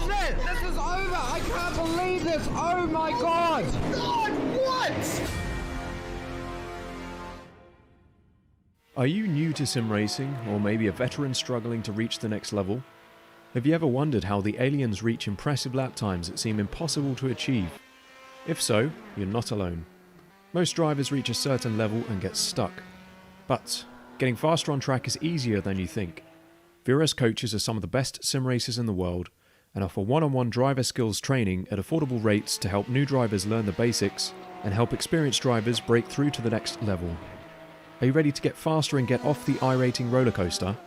shit! This is over! I can't believe this! Oh my god! God, what? Are you new to sim racing, or maybe a veteran struggling to reach the next level? Have you ever wondered how the aliens reach impressive lap times that seem impossible to achieve? If so, you're not alone. Most drivers reach a certain level and get stuck. But getting faster on track is easier than you think. VRS coaches are some of the best sim racers in the world and offer one-on-one driver skills training at affordable rates to help new drivers learn the basics and help experienced drivers break through to the next level. Are you ready to get faster and get off the iRacing roller coaster?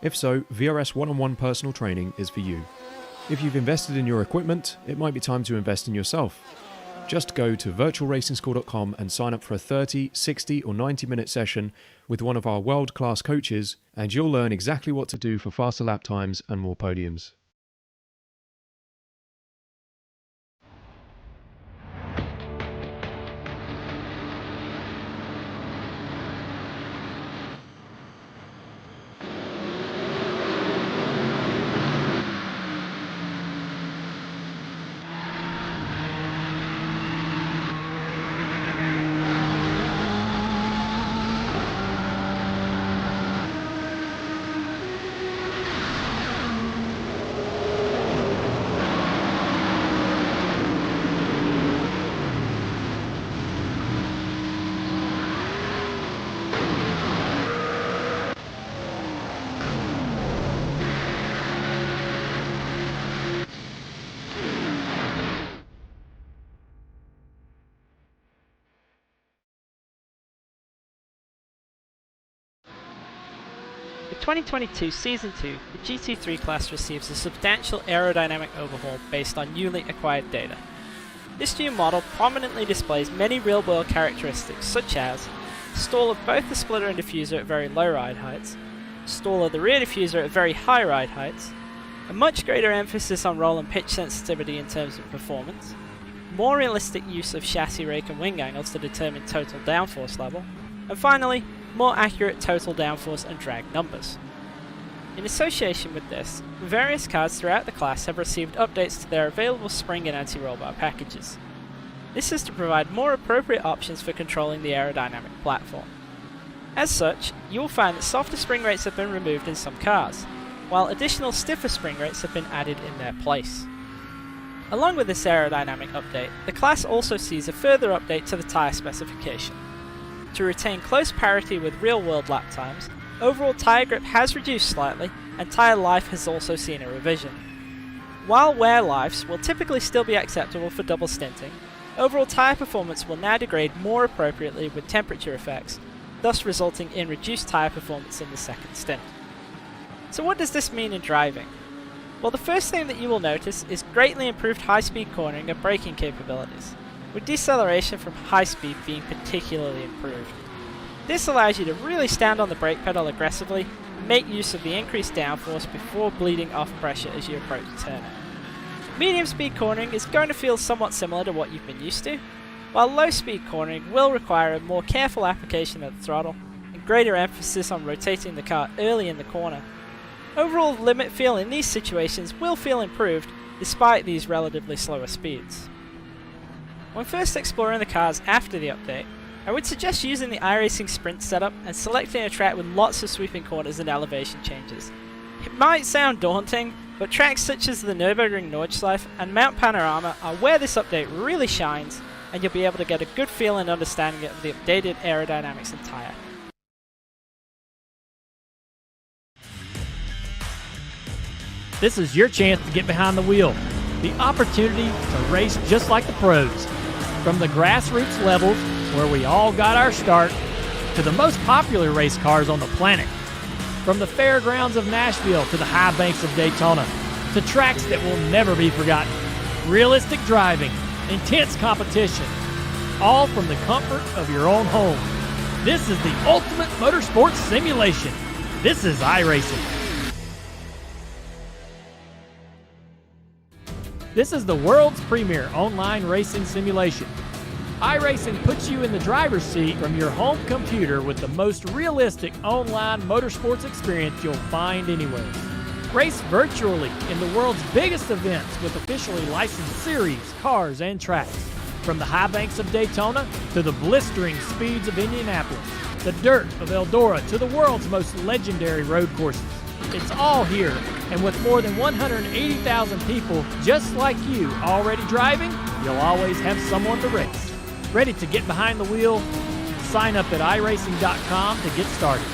If so, VRS one-on-one personal training is for you. If you've invested in your equipment, it might be time to invest in yourself. Just go to virtualracingschool.com and sign up for a 30, 60 or 90-minute session with one of our world-class coaches, and you'll learn exactly what to do for faster lap times and more podiums. With 2022 Season 2, the GT3 class receives a substantial aerodynamic overhaul based on newly acquired data. This new model prominently displays many real-world characteristics such as stall of both the splitter and diffuser at very low ride heights, stall of the rear diffuser at very high ride heights, a much greater emphasis on roll and pitch sensitivity in terms of performance, more realistic use of chassis rake and wing angles to determine total downforce level, and finally, more accurate total downforce and drag numbers. In association with this, various cars throughout the class have received updates to their available spring and anti-roll bar packages. This is to provide more appropriate options for controlling the aerodynamic platform. As such, you will find that softer spring rates have been removed in some cars, while additional stiffer spring rates have been added in their place. Along with this aerodynamic update, the class also sees a further update to the tyre specification. To retain close parity with real-world lap times, overall tyre grip has reduced slightly, and tyre life has also seen a revision. While wear lives will typically still be acceptable for double stinting, overall tyre performance will now degrade more appropriately with temperature effects, thus resulting in reduced tyre performance in the second stint. So what does this mean in driving? Well, the first thing that you will notice is greatly improved high-speed cornering and braking capabilities, with deceleration from high speed being particularly improved. This allows you to really stand on the brake pedal aggressively and make use of the increased downforce before bleeding off pressure as you approach the turn. Medium speed cornering is going to feel somewhat similar to what you've been used to, while low speed cornering will require a more careful application of the throttle and greater emphasis on rotating the car early in the corner. Overall limit feel in these situations will feel improved despite these relatively slower speeds. When first exploring the cars after the update, I would suggest using the iRacing Sprint setup and selecting a track with lots of sweeping corners and elevation changes. It might sound daunting, but tracks such as the Nürburgring Nordschleife and Mount Panorama are where this update really shines, and you'll be able to get a good feel and understanding of the updated aerodynamics and tyre. This is your chance to get behind the wheel. The opportunity to race just like the pros. From the grassroots levels, where we all got our start, to the most popular race cars on the planet. From the fairgrounds of Nashville to the high banks of Daytona, to tracks that will never be forgotten. Realistic driving, intense competition, all from the comfort of your own home. This is the ultimate motorsports simulation. This is iRacing. This is the world's premier online racing simulation. iRacing puts you in the driver's seat from your home computer with the most realistic online motorsports experience you'll find anywhere. Race virtually in the world's biggest events with officially licensed series, cars, and tracks. From the high banks of Daytona to the blistering speeds of Indianapolis, the dirt of Eldora to the world's most legendary road courses. It's all here, and with more than 180,000 people just like you already driving, you'll always have someone to race. Ready to get behind the wheel? Sign up at iRacing.com to get started.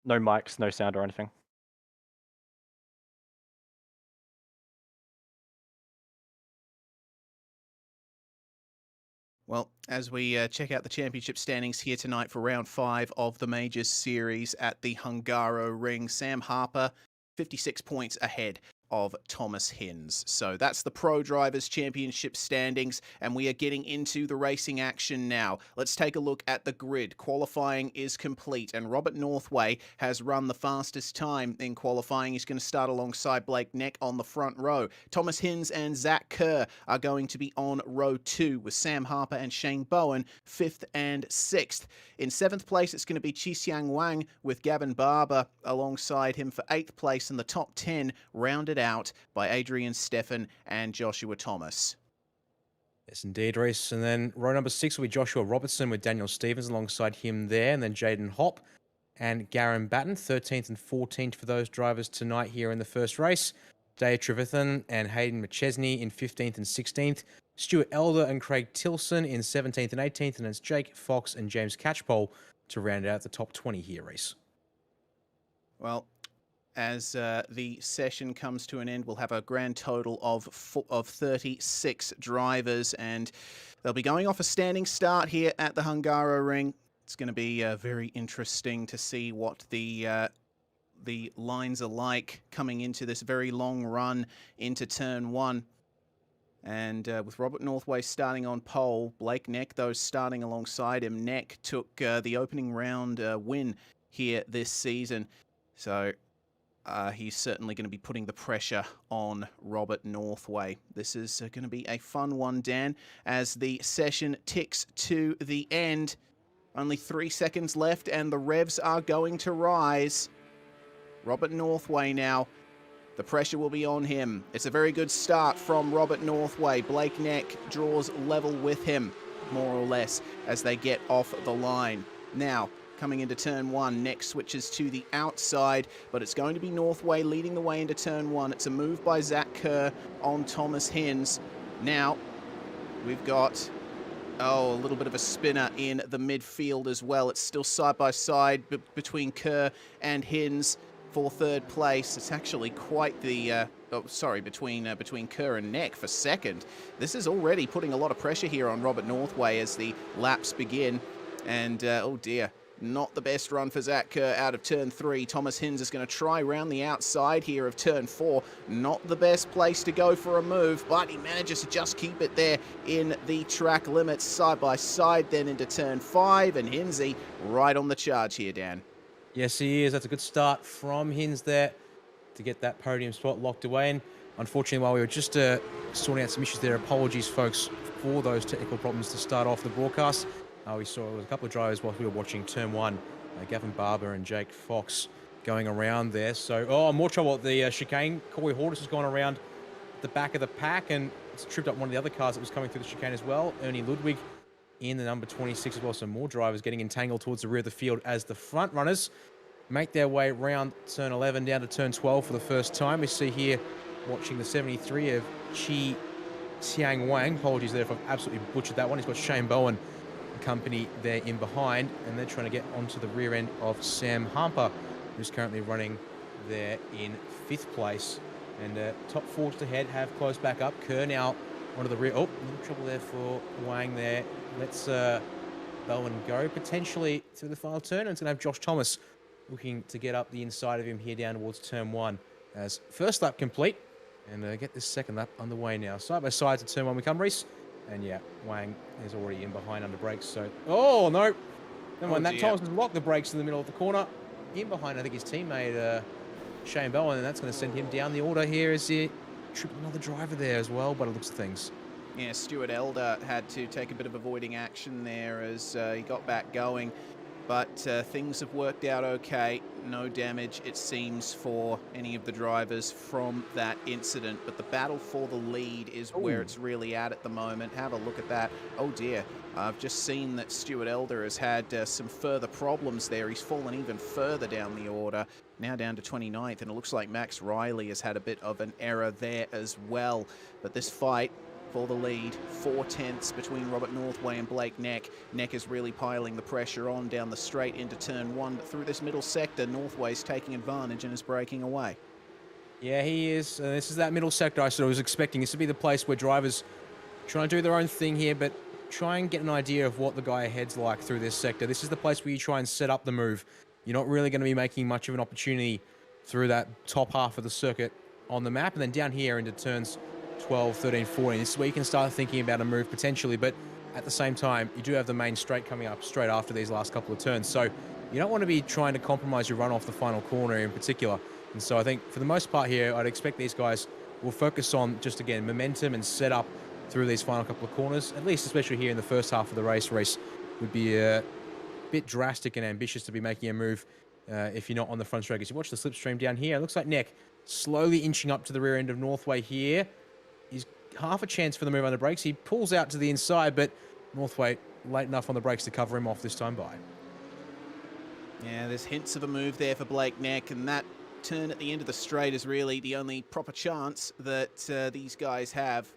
No mics, no sound or anything. Well, as we check out the championship standings here tonight for round 5 of the Majors Series at the Hungaroring, Sam Harper 56 points ahead of Thomas Hinz. So that's the Pro Drivers' Championship standings, and we are getting into the racing action now. Let's take a look at the grid. Qualifying is complete, and Robert Northway has run the fastest time in qualifying. He's going to start alongside Blake Neck on the front row. Thomas Hinz and Zach Kerr are going to be on row 2, with Sam Harper and Shane Bowen 5th and 6th. In 7th place, it's going to be Xiang Wang with Gavin Barber alongside him for 8th place, and the top 10 rounded out by Adrian Steffen and Joshua Thomas. Yes, indeed, Reese. And then row number 6 will be Joshua Robertson with Daniel Stevens alongside him there. And then Jaden Hopp and Garen Batten, 13th and 14th for those drivers tonight here in the first race. Dave Trevethan and Hayden McChesney in 15th and 16th. Stuart Elder and Craig Tilson in 17th and 18th. And it's Jake Fox and James Catchpole to round out the top 20 here, Reese. Well, as the session comes to an end, we'll have a grand total of 36 drivers, and they'll be going off a standing start here at the Hungaroring. It's going to be very interesting to see what the lines are like coming into this very long run into turn 1. And with Robert Northway starting on pole, Blake Neck, though, starting alongside him. Neck took the opening round win here this season, so he's certainly going to be putting the pressure on Robert Northway. This is going to be a fun one, Dan, as the session ticks to the end. Only 3 seconds left, and the revs are going to rise. Robert Northway now. The pressure will be on him. It's a very good start from Robert Northway. Blake Neck draws level with him, more or less, as they get off the line. Now, coming into turn 1, Neck switches to the outside, but it's going to be Northway leading the way into turn 1. It's a move by Zach Kerr on Thomas Hinz. Now, we've got, a little bit of a spinner in the midfield as well. It's still side by side between Kerr and Hinz for 3rd place. It's actually quite the, between Kerr and Neck for 2nd. This is already putting a lot of pressure here on Robert Northway as the laps begin. And, oh dear, not the best run for Zach Kerr out of turn 3. Thomas Hinz is going to try round the outside here of turn 4. Not the best place to go for a move, but he manages to just keep it there in the track limits side by side, then into turn 5, and Hinzy right on the charge here, Dan. Yes, he is. That's a good start from Hinz there to get that podium spot locked away. And unfortunately, while we were just sorting out some issues there, apologies, folks, for those technical problems to start off the broadcast. We saw a couple of drivers while we were watching turn 1, Gavin Barber and Jake Fox going around there. So, more trouble at the chicane. Corey Hortis has gone around the back of the pack and it's tripped up one of the other cars that was coming through the chicane as well. Ernie Ludwig in the number 26 as well. So more drivers getting entangled towards the rear of the field as the front runners make their way around turn 11 down to turn 12 for the first time. We see here, watching the 73 of Xiang Wang. Apologies there if I've absolutely butchered that one. He's got Shane Bowen company there in behind, and they're trying to get onto the rear end of Sam Harper, who's currently running there in 5th place. And top 4 to head have closed back up. Kerr now onto the rear. Oh, a little trouble there for Wang there. Let's Bowen go potentially through the final turn, and it's going to have Josh Thomas looking to get up the inside of him here down towards turn 1 as first lap complete, and get this second lap underway now. Side by side to turn 1 we come, Reese. And yeah, Wang is already in behind under brakes. So, oh no! Never mind, that Thomas has locked the brakes in the middle of the corner. In behind, I think his teammate Shane Bowen, and that's going to send him down the order here as he tripped another driver there as well, by the looks of things. Yeah, Stuart Elder had to take a bit of avoiding action there as he got back going. But things have worked out okay. No damage, it seems, for any of the drivers from that incident. But the battle for the lead is where it's really at the moment. Have a look at that. Oh dear, I've just seen that Stuart Elder has had some further problems there. He's fallen even further down the order, now down to 29th. And it looks like Max Riley has had a bit of an error there as well. But this fight for the lead. 4 tenths between Robert Northway and Blake Neck. Neck is really piling the pressure on down the straight into turn 1, but through this middle sector, Northway's taking advantage and is breaking away. Yeah, he is. This is that middle sector I sort of was expecting. This to be the place where drivers try and do their own thing here, but try and get an idea of what the guy ahead's like through this sector. This is the place where you try and set up the move. You're not really going to be making much of an opportunity through that top half of the circuit on the map. And then down here into turns 12, 13, 14, this is where you can start thinking about a move potentially. But at the same time, you do have the main straight coming up straight after these last couple of turns. So you don't want to be trying to compromise your run off the final corner in particular. And so I think for the most part here, I'd expect these guys will focus on just, again, momentum and setup through these final couple of corners, at least especially here in the first half of the race. Race would be a bit drastic and ambitious to be making a move if you're not on the front straight. As you watch the slipstream down here, it looks like Neck slowly inching up to the rear end of Northway here. He's half a chance for the move on the brakes. He pulls out to the inside, but Northway late enough on the brakes to cover him off this time by. Yeah, there's hints of a move there for Blake Neck, and that turn at the end of the straight is really the only proper chance that these guys have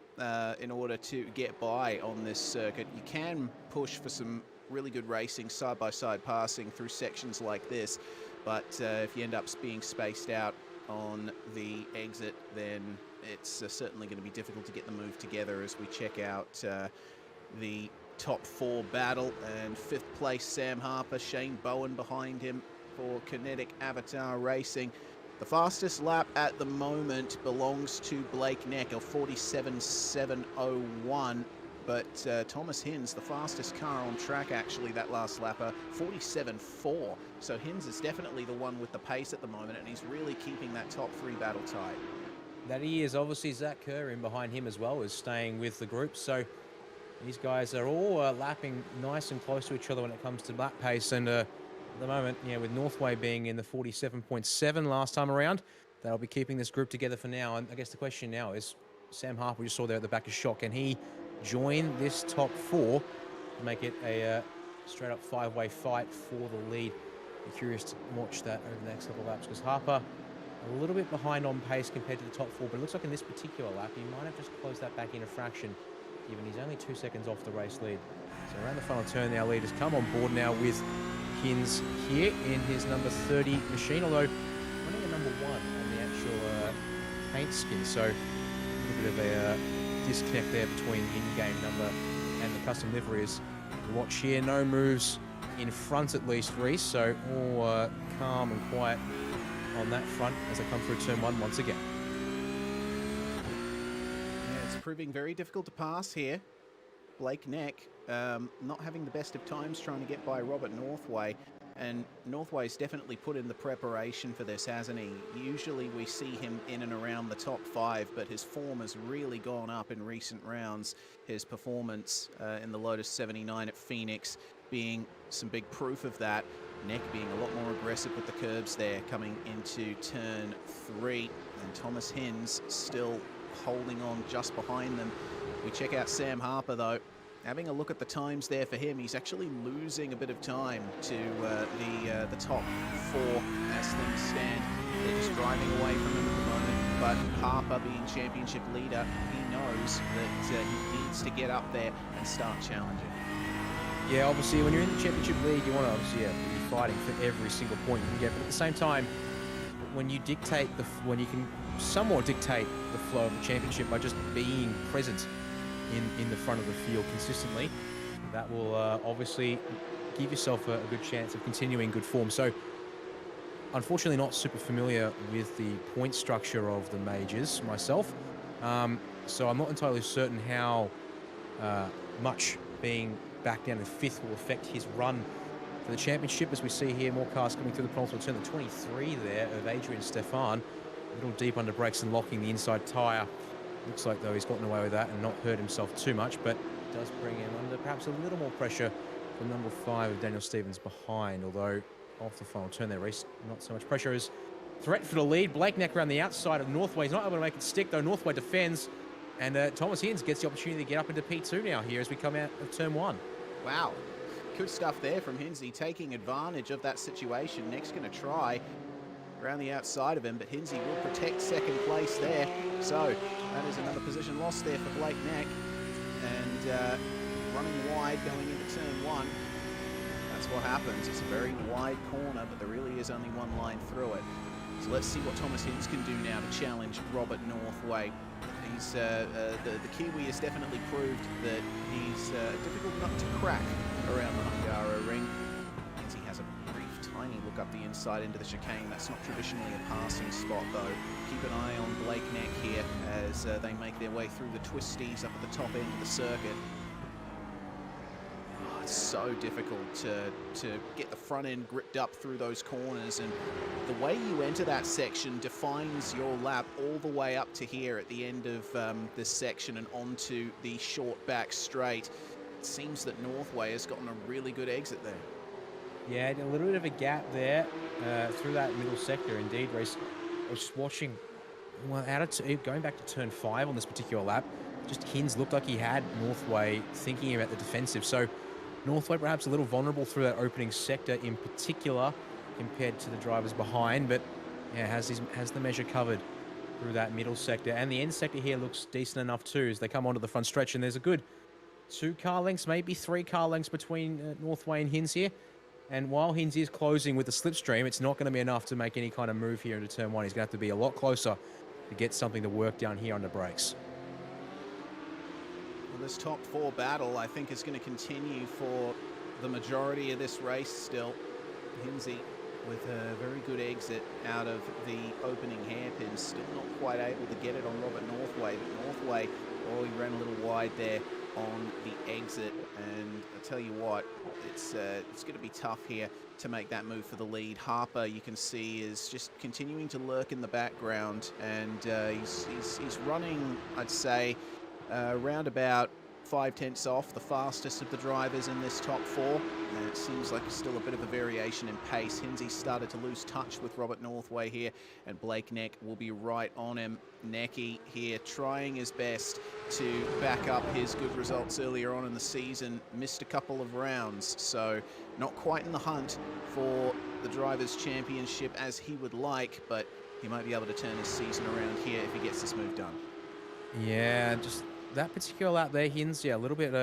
in order to get by on this circuit. You can push for some really good racing, side-by-side passing through sections like this, but if you end up being spaced out on the exit, then it's certainly going to be difficult to get the move together as we check out the top 4 battle. And 5th place, Sam Harper, Shane Bowen behind him for Kinetic Avatar Racing. The fastest lap at the moment belongs to Blake Neck, a 47.701. But Thomas Hinz, the fastest car on track actually that last lapper, 47.4. So Hinz is definitely the one with the pace at the moment, and he's really keeping that top 3 battle tight. That he is. Obviously, Zach Kerr in behind him as well is staying with the group. So these guys are all lapping nice and close to each other when it comes to lap pace. And at the moment, yeah, with Northway being in the 47.7 last time around, that'll be keeping this group together for now. And I guess the question now is, Sam Harper, we just saw there at the back of shot, can he join this top 4 to make it a straight-up 5-way fight for the lead? Be curious to watch that over the next couple of laps, because Harper a little bit behind on pace compared to the top 4, but it looks like in this particular lap he might have just closed that back in a fraction, given he's only 2 seconds off the race lead. So around the final turn, our lead has come on board now with Hinz here in his number 30 machine, although running a number 1 on the actual paint skin, so a little bit of a disconnect there between the in-game number and the custom livery. As you watch here, no moves in front at least, Reese, so all calm and quiet on that front as I come through turn 1 once again. Yeah, it's proving very difficult to pass here. Blake Neck not having the best of times trying to get by Robert Northway, and Northway's definitely put in the preparation for this, hasn't he? Usually we see him in and around the top 5, but his form has really gone up in recent rounds. His performance in the Lotus 79 at Phoenix being some big proof of that. Neck being a lot more aggressive with the curbs there coming into turn 3, and Thomas Hinz still holding on just behind them. We check out Sam Harper though. Having a look at the times there for him, he's actually losing a bit of time to the top 4 as things stand. They're just driving away from him at the moment, but Harper, being championship leader, he knows that he needs to get up there and start challenging. Yeah, obviously when you're in the championship lead, you want to obviously be fighting for every single point you can get, but at the same time, when you dictate when you can somewhat dictate the flow of the championship by just being present in the front of the field consistently, that will obviously give yourself a good chance of continuing good form. So unfortunately not super familiar with the point structure of the majors myself, so I'm not entirely certain how much being back down in 5th will affect his run for the championship. As we see here, more cars coming through the penultimate turn, the 23 there of Adrian Stefan, a little deep under brakes and locking the inside tyre. Looks like, though, he's gotten away with that and not hurt himself too much, but does bring him under perhaps a little more pressure from number 5 of Daniel Stevens behind, although off the final turn there, Reese, not so much pressure as threat for the lead. Blake Neck around the outside of Northway. He's not able to make it stick, though. Northway defends, and Thomas Hinz gets the opportunity to get up into P2 now here as we come out of turn 1. Wow, good stuff there from Hinsley, taking advantage of that situation. Neck's going to try around the outside of him, but Hinsey will protect second place there. So that is another position lost there for Blake Neck. And running wide going into turn 1. That's what happens. It's a very wide corner, but there really is only one line through it. So let's see what Thomas Hinz can do now to challenge Robert Northway. He's the Kiwi has definitely proved that he's a difficult nut to crack around the Hungaroring. He has a brief, tiny look up the inside into the chicane. That's not traditionally a passing spot, though. Keep an eye on Blake Neck here as they make their way through the twisties up at the top end of the circuit. It's so difficult to get the front end gripped up through those corners, and the way you enter that section defines your lap all the way up to here at the end of this section and onto the short back straight. It seems that Northway has gotten a really good exit there. Yeah, a little bit of a gap there through that middle sector. Indeed, Reece. I was just watching, well, going back to turn 5 on this particular lap, just Hinz looked like he had Northway thinking about the defensive. So Northway perhaps a little vulnerable through that opening sector in particular compared to the drivers behind, but yeah, has the measure covered through that middle sector. And the end sector here looks decent enough too as they come onto the front stretch, and there's a good 2 car lengths, maybe 3 car lengths between Northway and Hinz here. And while Hinz is closing with the slipstream, it's not going to be enough to make any kind of move here into turn 1. He's going to have to be a lot closer to get something to work down here on the brakes. Well, this top 4 battle, I think, is going to continue for the majority of this race still. Hinsey with a very good exit out of the opening hairpin, still not quite able to get it on Robert Northway, but Northway, oh, he ran a little wide there on the exit, and I tell you what, it's going to be tough here to make that move for the lead. Harper, you can see, is just continuing to lurk in the background, and he's running, I'd say, around about 5/10 off the fastest of the drivers in this top 4. And it seems like still a bit of a variation in pace. Hinsey started to lose touch with Robert Northway here, and Blake Neck will be right on him. Necky here trying his best to back up his good results earlier on in the season. Missed a couple of rounds, so not quite in the hunt for the Drivers' Championship as he would like, but he might be able to turn his season around here if he gets this move done. Yeah, just that particular lap there, Hinz, yeah, a little bit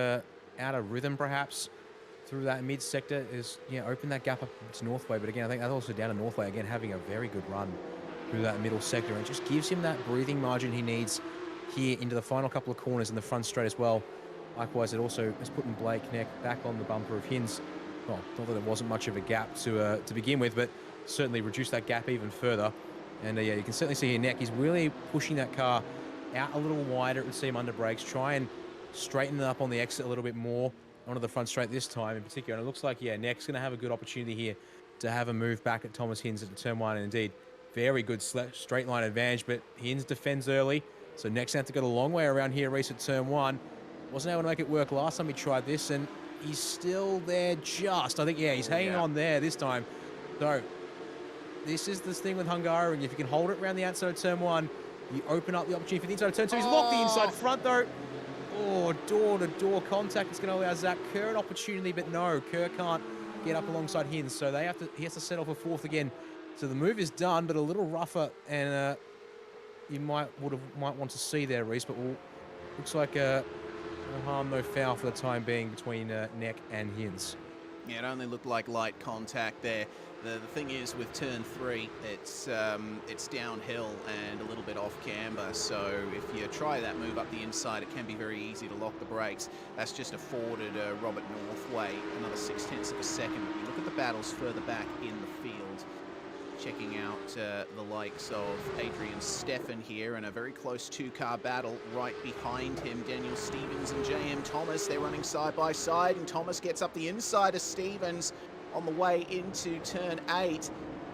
out of rhythm perhaps through that mid sector is, yeah, open that gap up to Northway. But again, I think that's also down to Northway again having a very good run through that middle sector, and it just gives him that breathing margin he needs here into the final couple of corners in the front straight as well. Likewise, it also has put Blake Neck back on the bumper of Hinz. Well, not that there wasn't much of a gap to begin with, but certainly reduced that gap even further. And yeah, you can certainly see here Neck, he's really pushing that car out a little wider. It would seem under brakes, try and straighten it up on the exit a little bit more onto the front straight this time in particular. And it looks like, yeah, Neck's going to have a good opportunity here to have a move back at Thomas Hinz at the turn 1. And indeed, very good straight line advantage, but Hinz defends early. So Neck's going to have to go the long way around here, race at turn 1. Wasn't able to make it work last time he tried this, and he's still there just. I think, yeah, he's hanging on there this time. So this is this thing with Hungaroring. If you can hold it around the outside of turn 1, you open up the opportunity for the inside of turn 2. He's locked the inside front, though. Oh, door-to-door contact. It's going to allow Zach Kerr an opportunity, but no, Kerr can't get up alongside Hinz, so he has to settle for 4th again. So the move is done, but a little rougher, and you might want to see there, Reece, but looks like no harm, no foul for the time being between Neck and Hinz. Yeah, it only looked like light contact there. The thing is, with turn 3, it's downhill and a little bit off camber, so if you try that move up the inside, it can be very easy to lock the brakes. That's just afforded Robert Northway another 0.6 of a second. But we look at the battles further back in the field, checking out the likes of Adrian Steffen here in a very close 2-car battle. Right behind him, Daniel Stevens and J.M. Thomas. They're running side by side, and Thomas gets up the inside of Stevens on the way into turn 8.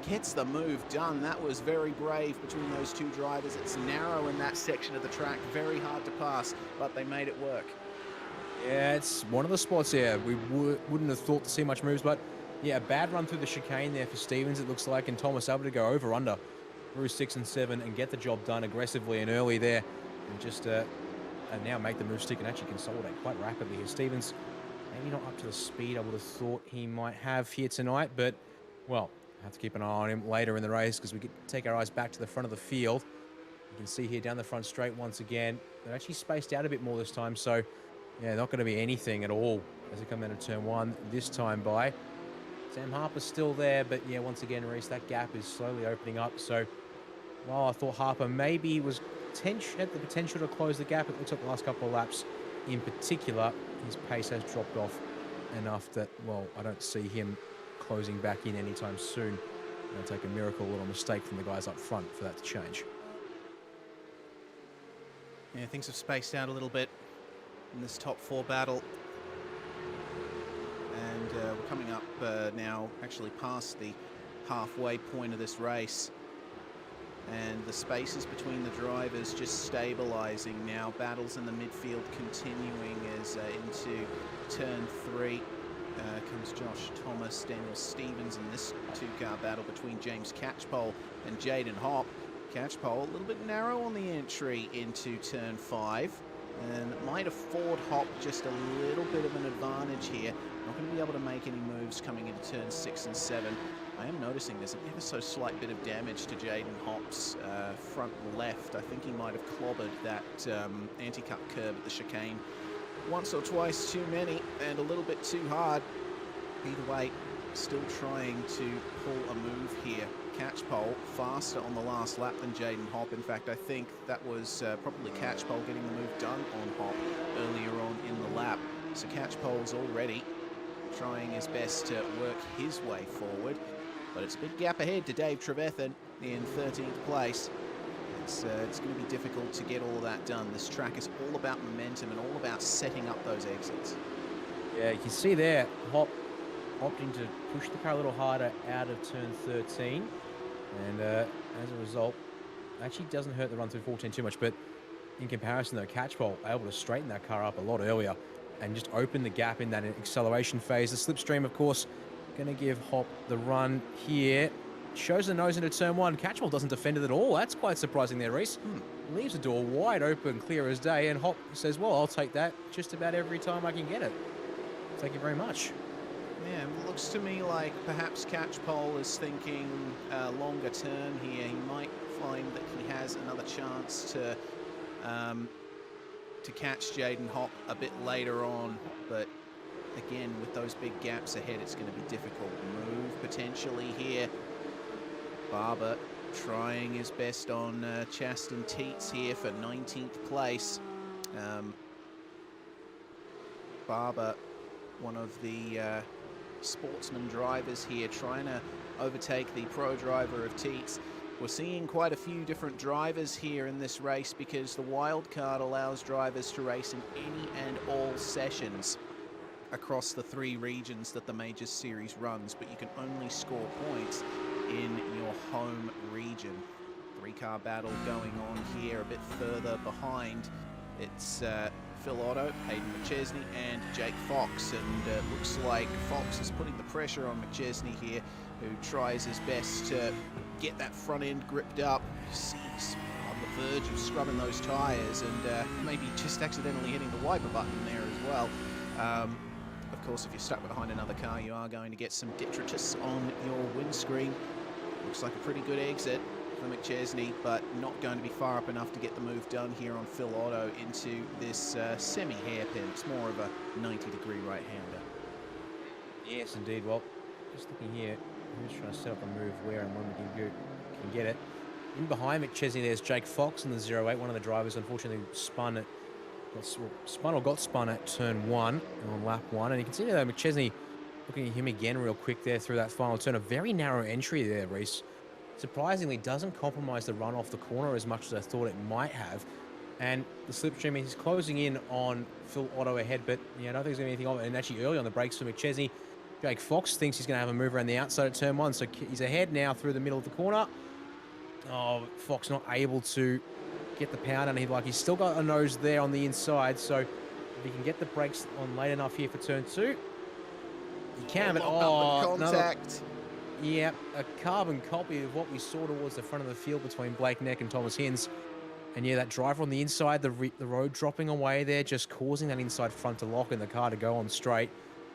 Gets the move done. That was very brave between those two drivers. It's narrow in that section of the track, very hard to pass, but they made it work. Yeah, it's one of the spots here. We wouldn't have thought to see much moves, but yeah, a bad run through the chicane there for Stevens, it looks like, and Thomas able to go over-under through 6 and 7 and get the job done aggressively and early there, and just and now make the move stick and actually consolidate quite rapidly here. Stevens maybe not up to the speed I would have thought he might have here tonight, but, well, Have to keep an eye on him later in the race because we could take our eyes back to the front of the field. You can see here down the front straight once again. They're actually spaced out a bit more this time, so yeah, not going to be anything at all as they come out of turn 1 this time by. Sam Harper's still there, but yeah, once again, Reese, that gap is slowly opening up. So while I thought Harper maybe had the potential to close the gap, it looks like the last couple of laps in particular, his pace has dropped off enough that, well, I don't see him closing back in anytime soon. It'll take a miracle or a mistake from the guys up front for that to change. Yeah, things have spaced out a little bit in this top 4 battle. And we're coming up now, actually past the halfway point of this race. And the spaces between the drivers just stabilizing now. Battles in the midfield continuing as into turn 3 comes Josh Thomas, Daniel Stevens in this 2-car battle between James Catchpole and Jaden Hopp. Catchpole a little bit narrow on the entry into turn 5 and might afford Hopp just a little bit of an advantage here. Not going to be able to make any moves coming into turn 6 and 7. I am noticing there's an ever so slight bit of damage to Jaden Hopp's front left. I think he might have clobbered that anti-cut curb at the chicane once or twice too many and a little bit too hard. Either way, still trying to pull a move here. Catchpole faster on the last lap than Jaden Hopp. In fact, I think that was probably Catchpole getting the move done on Hopp earlier on in the lap. So Catchpole's already trying his best to work his way forward. But it's a big gap ahead to Dave Trevethan in 13th place. It's going to be difficult to get all of that done. This track is all about momentum and all about setting up those exits. Yeah, you can see there, Hopp opting to push the car a little harder out of turn 13. And as a result, actually doesn't hurt the run through 14 too much. But in comparison, though, Catchpole able to straighten that car up a lot earlier and just open the gap in that acceleration phase. The slipstream, of course, going to give Hopp the run here. Shows the nose into turn 1. Catchpole doesn't defend it at all. That's quite surprising there, Reese. Leaves the door wide open, clear as day, and Hopp says, well, I'll take that just about every time I can get it. Thank you very much. Yeah, it looks to me like perhaps Catchpole is thinking longer term here. He might find that he has another chance to catch Jaden Hopp a bit later on, but again, with those big gaps ahead, it's going to be difficult. Move potentially here. Barber trying his best on Chaston Teets here for 19th place. Barber, one of the sportsman drivers here, trying to overtake the pro driver of Teets. We're seeing quite a few different drivers here in this race because the wildcard allows drivers to race in any and all sessions across the 3 regions that the Major Series runs, but you can only score points in your home region. 3-car battle going on here a bit further behind. It's Phil Otto, Hayden McChesney, and Jake Fox, and it looks like Fox is putting the pressure on McChesney here, who tries his best to get that front end gripped up. He's on the verge of scrubbing those tyres and maybe just accidentally hitting the wiper button there as well. Of course, if you're stuck behind another car, you are going to get some detritus on your windscreen. Looks like a pretty good exit for McChesney, but not going to be far up enough to get the move done here on Phil Otto into this semi-hairpin. It's more of a 90-degree right-hander. Yes, indeed. Well, just looking here, who's trying to set up a move where and when we can get it. In behind McChesney, there's Jake Fox in the 08. One of the drivers, unfortunately, got spun at turn 1 on lap 1. And you can see there, McChesney, looking at him again real quick there through that final turn. A very narrow entry there, Reese. Surprisingly, doesn't compromise the run off the corner as much as I thought it might have. And the slipstream, he's closing in on Phil Otto ahead, but I don't think there's anything of it. And actually early on the brakes for McChesney, Jake Fox thinks he's going to have a move around the outside at turn 1, so he's ahead now through the middle of the corner. Oh, Fox not able to get the pound and he's still got a nose there on the inside, so if he can get the brakes on late enough here for turn 2, he can, but contact. Yeah, a carbon copy of what we saw towards the front of the field between Blake Neck and Thomas Hinz. And yeah, that driver on the inside, the road dropping away there, just causing that inside front to lock and the car to go on straight.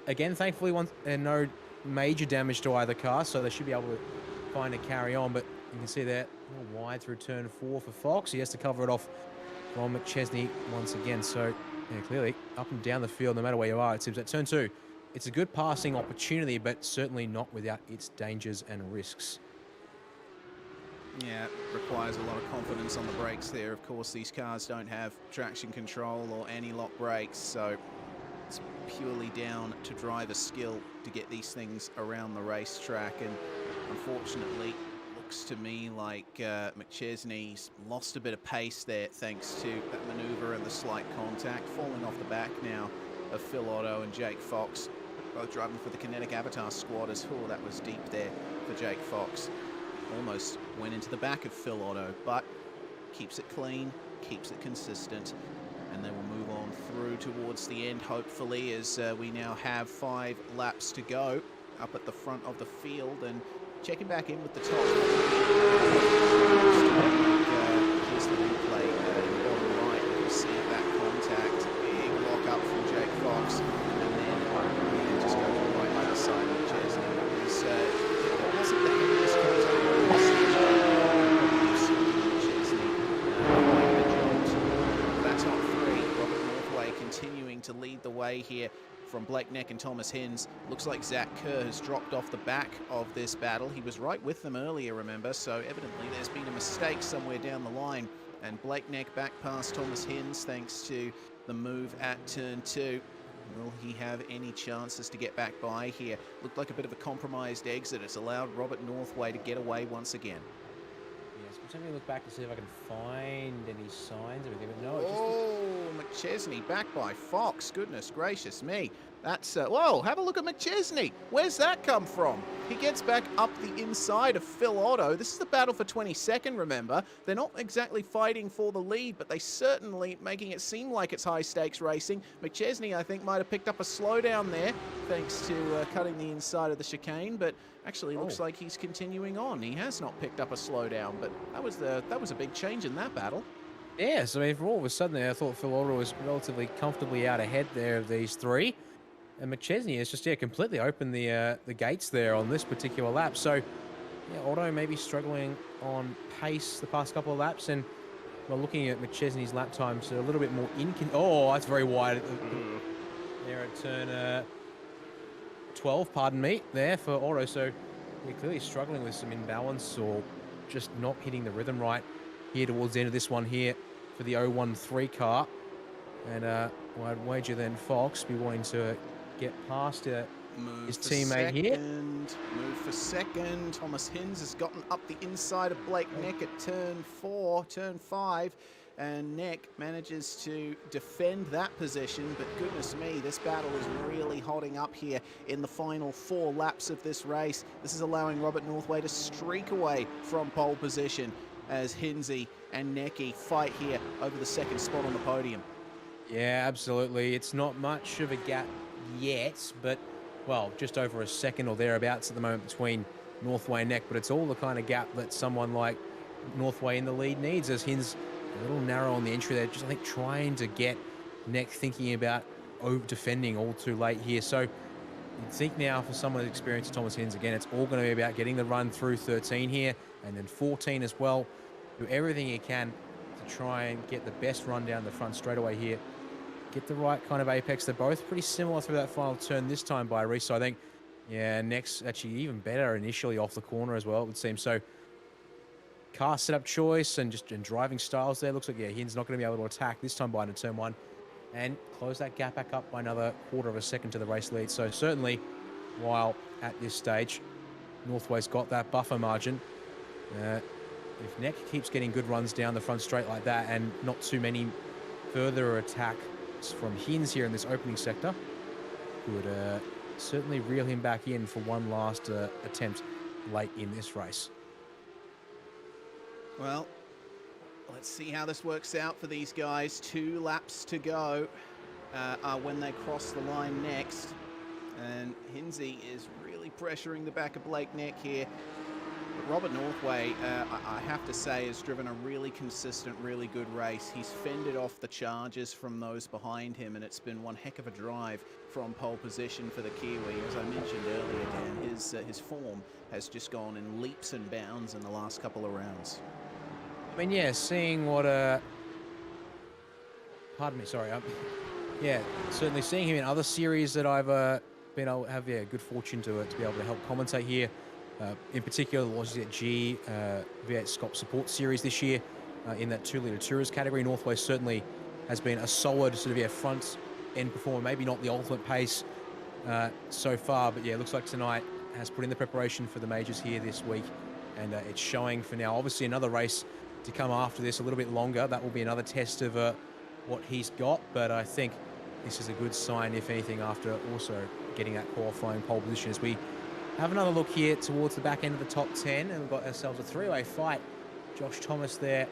Again, thankfully, no major damage to either car, so they should be able to find a carry on. But you can see there, a little wide through turn 4 for Fox. He has to cover it off from McChesney once again. So yeah, clearly up and down the field, no matter where you are, it seems that turn 2, it's a good passing opportunity, but certainly not without its dangers and risks. Yeah, it requires a lot of confidence on the brakes there. Of course, these cars don't have traction control or anti-lock brakes, so it's purely down to driver skill to get these things around the racetrack. And unfortunately, looks to me like McChesney's lost a bit of pace there thanks to that maneuver and the slight contact, falling off the back now of Phil Otto and Jake Fox, both driving for the Kinetic Avatar squad. As that was deep there for Jake Fox. Almost went into the back of Phil Otto, but keeps it clean, keeps it consistent, and they will move on through towards the end, hopefully, as we now have 5 laps to go up at the front of the field. And checking back in with the top. Here's the replay in the bottom right. You see that contact, big lock up from Jake Fox, and then just goes right by the side of Chesney. It wasn't the heaviest contact. That's on 3. Robert Northway continuing to lead the way here from Blake Neck and Thomas Hinz. Looks like Zach Kerr has dropped off the back of this battle. He was right with them earlier, remember, so evidently there's been a mistake somewhere down the line. And Blake Neck back past Thomas Hinz thanks to the move at turn 2. Will he have any chances to get back by here? Looked like a bit of a compromised exit. It's allowed Robert Northway to get away once again. Yes, I'm taking a look back to see if I can find any signs or anything, but no, it's just... McChesney back by Fox. Goodness gracious me. That's, whoa, have a look at McChesney. Where's that come from? He gets back up the inside of Phil Otto. This is the battle for 22nd, remember. They're not exactly fighting for the lead, but they certainly making it seem like it's high-stakes racing. McChesney, I think, might have picked up a slowdown there, thanks to cutting the inside of the chicane, but actually looks like he's continuing on. He has not picked up a slowdown, but that was a big change in that battle. Yes, I mean, for all of a sudden there, I thought Phil Otto was relatively comfortably out ahead there of these 3. And McChesney has just, completely opened the gates there on this particular lap. So, yeah, Otto may be struggling on pace the past couple of laps. And, well, looking at McChesney's lap times, a little bit more oh, that's very wide there at turn 12, pardon me, there for Otto. So, we're clearly struggling with some imbalance or just not hitting the rhythm right here towards the end of this one here for the 013 car. And well, I'd wager then Fox be wanting to get past his teammate here. Move for second. Thomas Hinz has gotten up the inside of Blake Neck at turn 4, turn 5. And Neck manages to defend that position. But goodness me, this battle is really hotting up here in the final 4 laps of this race. This is allowing Robert Northway to streak away from pole position as Hinzy and Necky fight here over the 2nd spot on the podium. Yeah, absolutely. It's not much of a gap yet, but, well, just over a second or thereabouts at the moment between Northway and Neck, but it's all the kind of gap that someone like Northway in the lead needs, as Hinz a little narrow on the entry there, just, I think, trying to get Neck thinking about defending all too late here. So you'd think now for someone who's experienced Thomas Hinz, again, it's all going to be about getting the run through 13 here, and then 14 as well. Do everything you can to try and get the best run down the front straightaway here. Get the right kind of apex. They're both pretty similar through that final turn this time by Reese. So I think, yeah, Neck's actually even better initially off the corner as well, it would seem. So car setup choice and driving styles there. Looks like, yeah, Hin's not going to be able to attack this time by into turn 1 and close that gap back up by another quarter of a second to the race lead. So certainly, while at this stage, Northway's got that buffer margin. If Neck keeps getting good runs down the front straight like that and not too many further attacks from Hinz here in this opening sector, would certainly reel him back in for one last attempt late in this race. Well, let's see how this works out for these guys. 2 laps to go when they cross the line next. And Hinzy is really pressuring the back of Blake Neck here. Robert Northway, I have to say, has driven a really consistent, really good race. He's fended off the charges from those behind him, and it's been one heck of a drive from pole position for the Kiwi. As I mentioned earlier, Dan, his form has just gone in leaps and bounds in the last couple of rounds. I mean, yeah, seeing what pardon me, sorry. Yeah, certainly seeing him in other series that I've been able to have good fortune to be able to help commentate here. In particular, the Logitech G V8 Scop Support Series this year in that 2-litre Tourist category. Northway certainly has been a solid sort of front-end performer. Maybe not the ultimate pace so far, but yeah, looks like tonight has put in the preparation for the majors here this week, and it's showing for now. Obviously, another race to come after this, a little bit longer. That will be another test of what he's got, but I think this is a good sign, if anything, after also getting that qualifying pole position. As we have another look here towards the back end of the top 10, and we've got ourselves a three-way fight. Josh Thomas there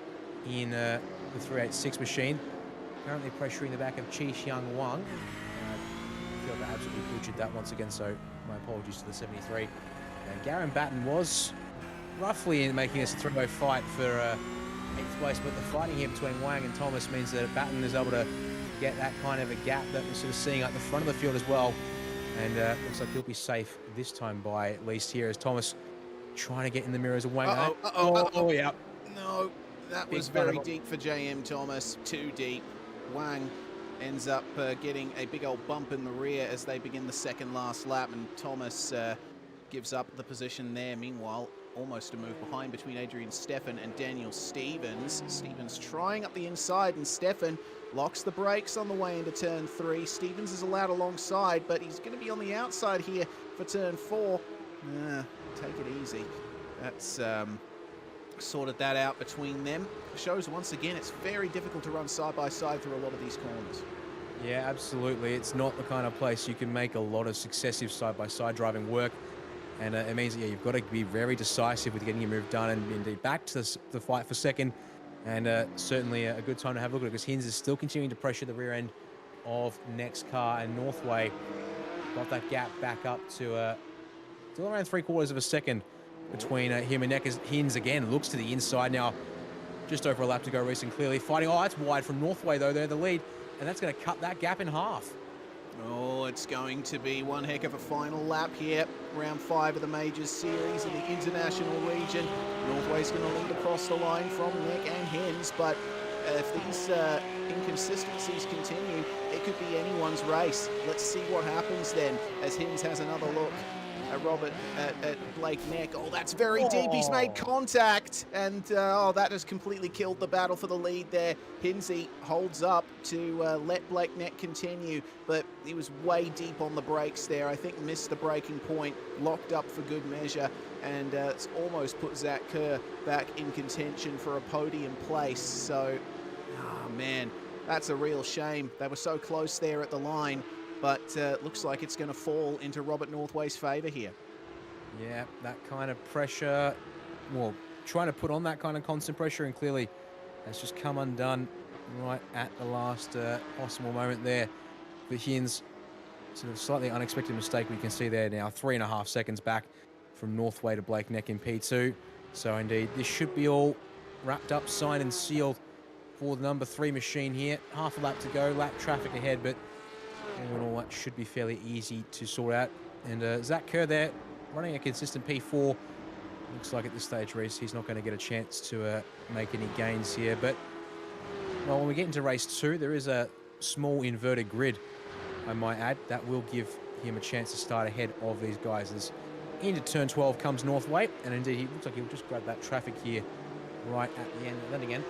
in the 386 machine, currently pressuring the back of Chi Xiang Wang. I feel like I absolutely butchered that once again, so my apologies to the 73. And Garen Batten was roughly in making this a three-way fight for 8th place, but the fighting here between Wang and Thomas means that Batten is able to get that kind of a gap that we're sort of seeing at the front of the field as well. And looks like he'll be safe this time by at least here, as Thomas trying to get in the mirrors of Wang. Oh, yeah. No, that was very deep for JM Thomas. Too deep. Wang ends up getting a big old bump in the rear as they begin the second last lap, and Thomas gives up the position there. Meanwhile, almost a move behind between Adrian Steffen and Daniel Stevens. Stevens trying up the inside, and Steffen locks the brakes on the way into turn 3. Stevens is allowed alongside, but he's going to be on the outside here for turn 4. Take it easy. That's sorted that out between them. Shows once again it's very difficult to run side by side through a lot of these corners. Yeah, absolutely. It's not the kind of place you can make a lot of successive side-by-side driving work. And it means that you've got to be very decisive with getting your move done, and indeed back to the fight for second. And certainly a good time to have a look at it, because Hinz is still continuing to pressure the rear end of next car, and Northway got that gap back up to still around 3/4 of a second between him and Neck, as Hinz again looks to the inside now. Just over a lap to go, racing clearly. Fighting, that's wide from Northway though, they're the lead, and that's going to cut that gap in half. Oh, it's going to be one heck of a final lap here. Round 5 of the Majors Series in the international region. Northway's going to lead across the line from Neck and Hinz, but if these inconsistencies continue, it could be anyone's race. Let's see what happens then, as Hinz has another look at Blake Neck. Oh, that's very deep. He's made contact, and that has completely killed the battle for the lead there. Hinsey holds up to let Blake Neck continue, but he was way deep on the brakes there. I think missed the braking point, locked up for good measure, and it's almost put Zach Kerr back in contention for a podium place. So, man, that's a real shame. They were so close there at the line, but looks like it's going to fall into Robert Northway's favour here. Yeah, that kind of pressure, well, trying to put on that kind of constant pressure, and clearly that's just come undone right at the last possible moment there for Hinz. Sort of slightly unexpected mistake we can see there now, 3.5 seconds back from Northway to Blake Neck in P2. So indeed, this should be all wrapped up, signed and sealed for the number 3 machine here. Half a lap to go, lap traffic ahead, but all in all, that should be fairly easy to sort out. And Zach Kerr there, running a consistent P4. Looks like at this stage race, he's not going to get a chance to make any gains here. But well, when we get into race 2, there is a small inverted grid, I might add. That will give him a chance to start ahead of these guys. As into turn 12 comes Northway, and indeed, he looks like he'll just grab that traffic here right at the end. And then again,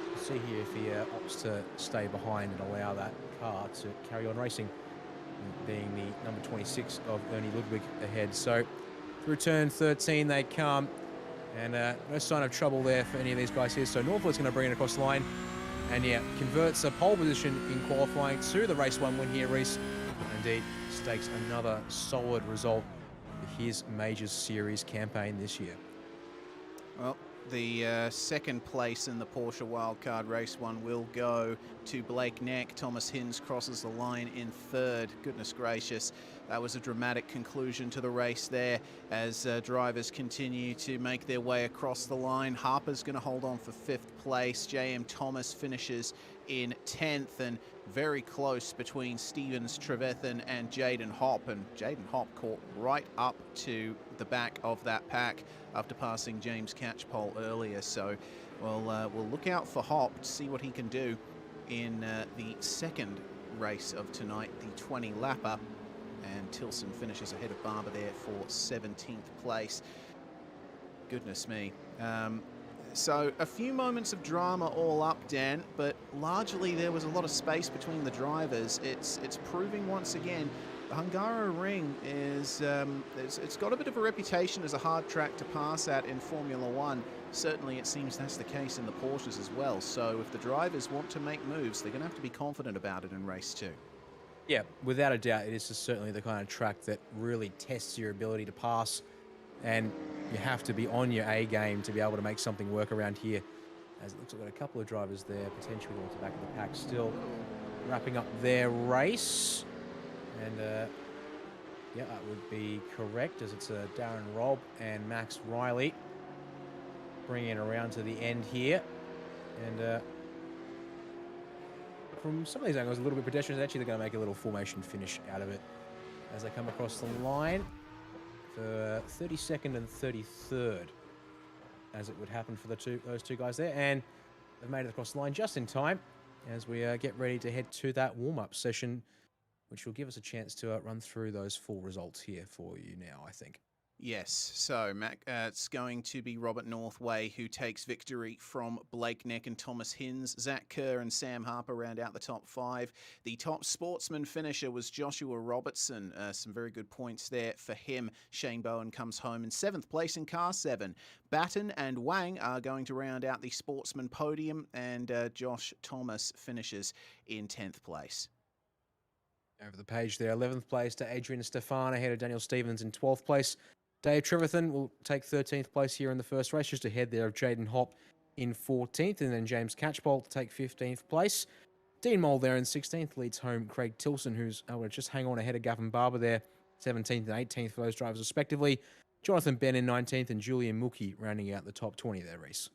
we'll see here if he opts to stay behind and allow that car to carry on racing, being the number 26 of Ernie Ludwig ahead. So through turn 13 they come, and no sign of trouble there for any of these guys here. So Northwood's going to bring it across the line, and yeah, converts a pole position in qualifying to the race 1 win here, Reese. Indeed, stakes another solid result for his Majors Series campaign this year. Well, the second place in the Porsche Wildcard Race 1 will go to Blake Neck. Thomas Hinz crosses the line in 3rd. Goodness gracious. That was a dramatic conclusion to the race there as drivers continue to make their way across the line. Harper's going to hold on for 5th place. J.M. Thomas finishes in 10th, and very close between Stevens, Trevethan and Jaden Hopp. And Jaden Hopp caught right up to the back of that pack after passing James Catchpole earlier. So we'll look out for Hopp to see what he can do in the second race of tonight, the 20-lapper. And Tilson finishes ahead of Barber there for 17th place. Goodness me. So a few moments of drama all up, Dan, but largely there was a lot of space between the drivers. It's proving once again the Hungaroring is it's got a bit of a reputation as a hard track to pass at in Formula One. Certainly it seems that's the case in the Porsches as well. So if the drivers want to make moves, they're going to have to be confident about it in race 2. Yeah, without a doubt, it is certainly the kind of track that really tests your ability to pass, and you have to be on your A game to be able to make something work around here. As it looks like we've got a couple of drivers there, potentially towards the back of the pack, still wrapping up their race. And yeah, that would be correct, as it's Darren Robb and Max Riley bringing it around to the end here. And from some of these angles, a little bit pedestrian. Actually, they're going to make a little formation finish out of it as they come across the line for 32nd and 33rd, as it would happen for those two guys there. And they've made it across the line just in time as we get ready to head to that warm-up session, which will give us a chance to run through those full results here for you now, I think. Yes, so Mac, it's going to be Robert Northway who takes victory from Blake Neck and Thomas Hinz. Zach Kerr and Sam Harper round out the top 5. The top sportsman finisher was Joshua Robertson. Some very good points there for him. Shane Bowen comes home in 7th place in car 7. Batten and Wang are going to round out the sportsman podium, and Josh Thomas finishes in 10th place. Over the page there, 11th place to Adrian Stefan ahead of Daniel Stevens in 12th place. Dave Trevethan will take 13th place here in the first race, just ahead there of Jaden Hopp in 14th, and then James Catchpole to take 15th place. Dean Moll there in 16th leads home Craig Tilson, who's able to just hang on ahead of Gavin Barber there, 17th and 18th for those drivers respectively. Jonathan Ben in 19th and Julian Mookie rounding out the top 20 there, Reese.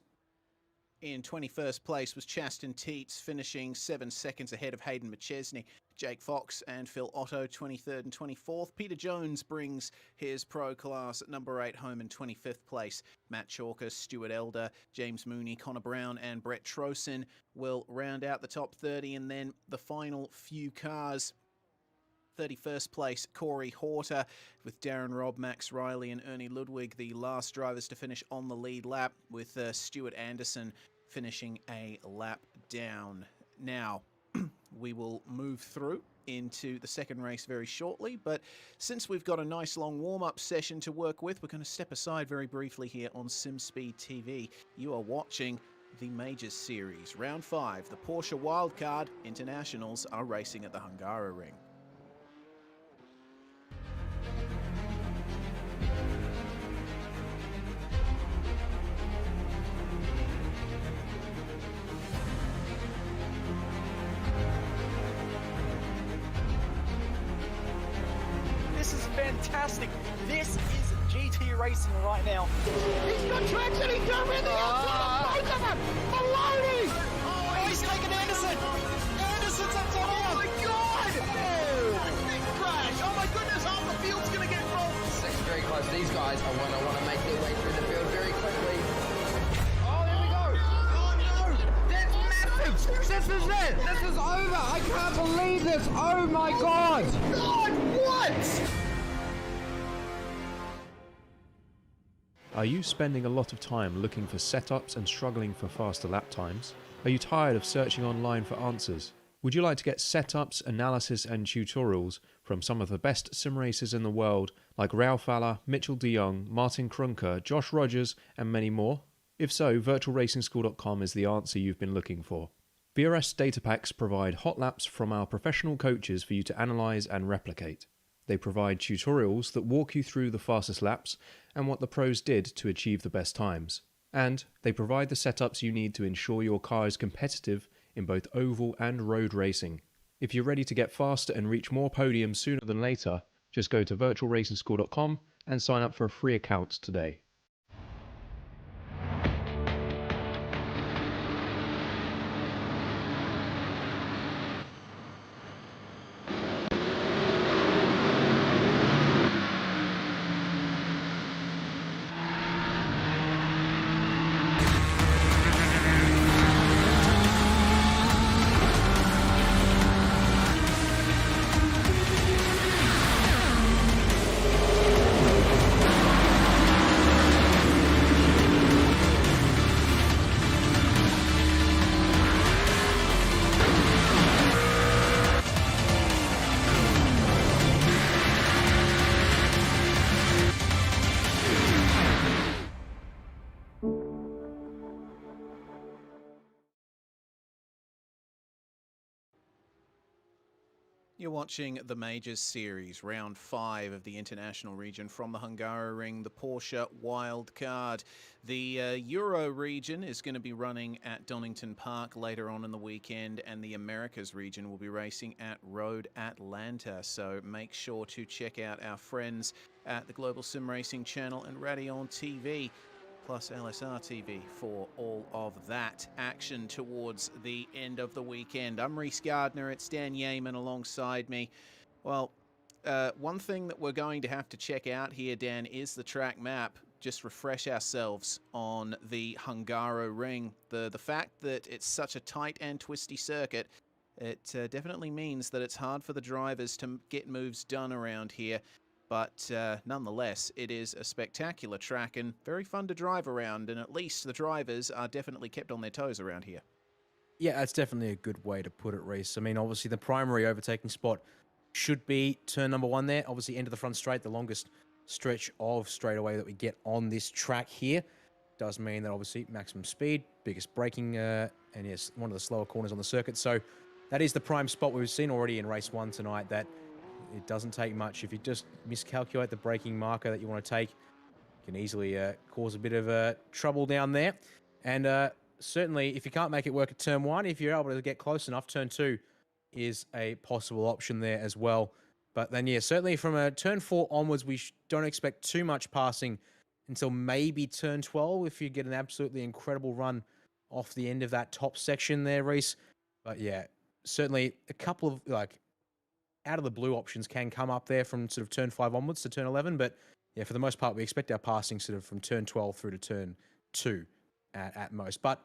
In 21st place was Chaston Teets, finishing 7 seconds ahead of Hayden McChesney. Jake Fox and Phil Otto, 23rd and 24th. Peter Jones brings his pro class at number 8 home in 25th place. Matt Chalker, Stuart Elder, James Mooney, Connor Brown and Brett Trosin will round out the top 30. And then the final few cars. 31st place, Corey Horter, with Darren Robb, Max Riley and Ernie Ludwig, the last drivers to finish on the lead lap, with Stuart Anderson finishing a lap down. Now, we will move through into the second race very shortly, but since we've got a nice long warm-up session to work with, we're going to step aside very briefly here on SimSpeed TV. You are watching the Majors Series. Round 5, the Porsche Wildcard Internationals are racing at the Hungaroring. This is fantastic. This is GT racing right now. He's got traction. He's got with both of them. Maloney. Oh, he's taken Anderson. Anderson's up top. Oh my God. Oh, big crash. Oh my goodness. Half the field's going to get rolled. It's very close. These guys are going to want to make their way through the field very quickly. Oh, here we go. Oh no. That's massive. This is it. This is over. I can't believe this. Oh my God. God, what? Are you spending a lot of time looking for setups and struggling for faster lap times? Are you tired of searching online for answers? Would you like to get setups, analysis and tutorials from some of the best sim racers in the world like Ralph Alla, Mitchell de Jong, Martin Krunker, Josh Rogers and many more? If so, virtualracingschool.com is the answer you've been looking for. VRS data packs provide hot laps from our professional coaches for you to analyse and replicate. They provide tutorials that walk you through the fastest laps and what the pros did to achieve the best times. And they provide the setups you need to ensure your car is competitive in both oval and road racing. If you're ready to get faster and reach more podiums sooner than later, Just go to virtualracingschool.com and sign up for a free account today. You're watching the Majors Series, round 5 of the international region from the Hungaroring, the Porsche wildcard. The Euro region is going to be running at Donington Park later on in the weekend, and the Americas region will be racing at Road Atlanta. So make sure to check out our friends at the Global Sim Racing channel and Radeon TV, plus LSR TV for all of that action towards the end of the weekend. I'm Reese Gardner, it's Dan Yeaman alongside me. Well, one thing that we're going to have to check out here, Dan, is the track map. Just refresh ourselves on the Hungaroring. The fact that it's such a tight and twisty circuit, it definitely means that it's hard for the drivers to get moves done around here. But nonetheless, it is a spectacular track and very fun to drive around, and at least the drivers are definitely kept on their toes around here. Yeah, that's definitely a good way to put it, Reese. I mean, obviously the primary overtaking spot should be turn number 1 there. Obviously, end of the front straight, the longest stretch of straightaway that we get on this track here. Does mean that obviously maximum speed, biggest braking, and yes, one of the slower corners on the circuit. So that is the prime spot we've seen already in race 1 tonight, that it doesn't take much. If you just miscalculate the braking marker that you want to take, you can easily cause a bit of trouble down there. And certainly, if you can't make it work at turn 1, if you're able to get close enough, turn 2 is a possible option there as well. But then, yeah, certainly from turn 4 onwards, we don't expect too much passing until maybe turn 12 if you get an absolutely incredible run off the end of that top section there, Reese. But yeah, certainly a couple of, like, out of the blue options can come up there from sort of turn 5 onwards to turn 11. But yeah, for the most part, we expect our passing sort of from turn 12 through to turn 2 at most. But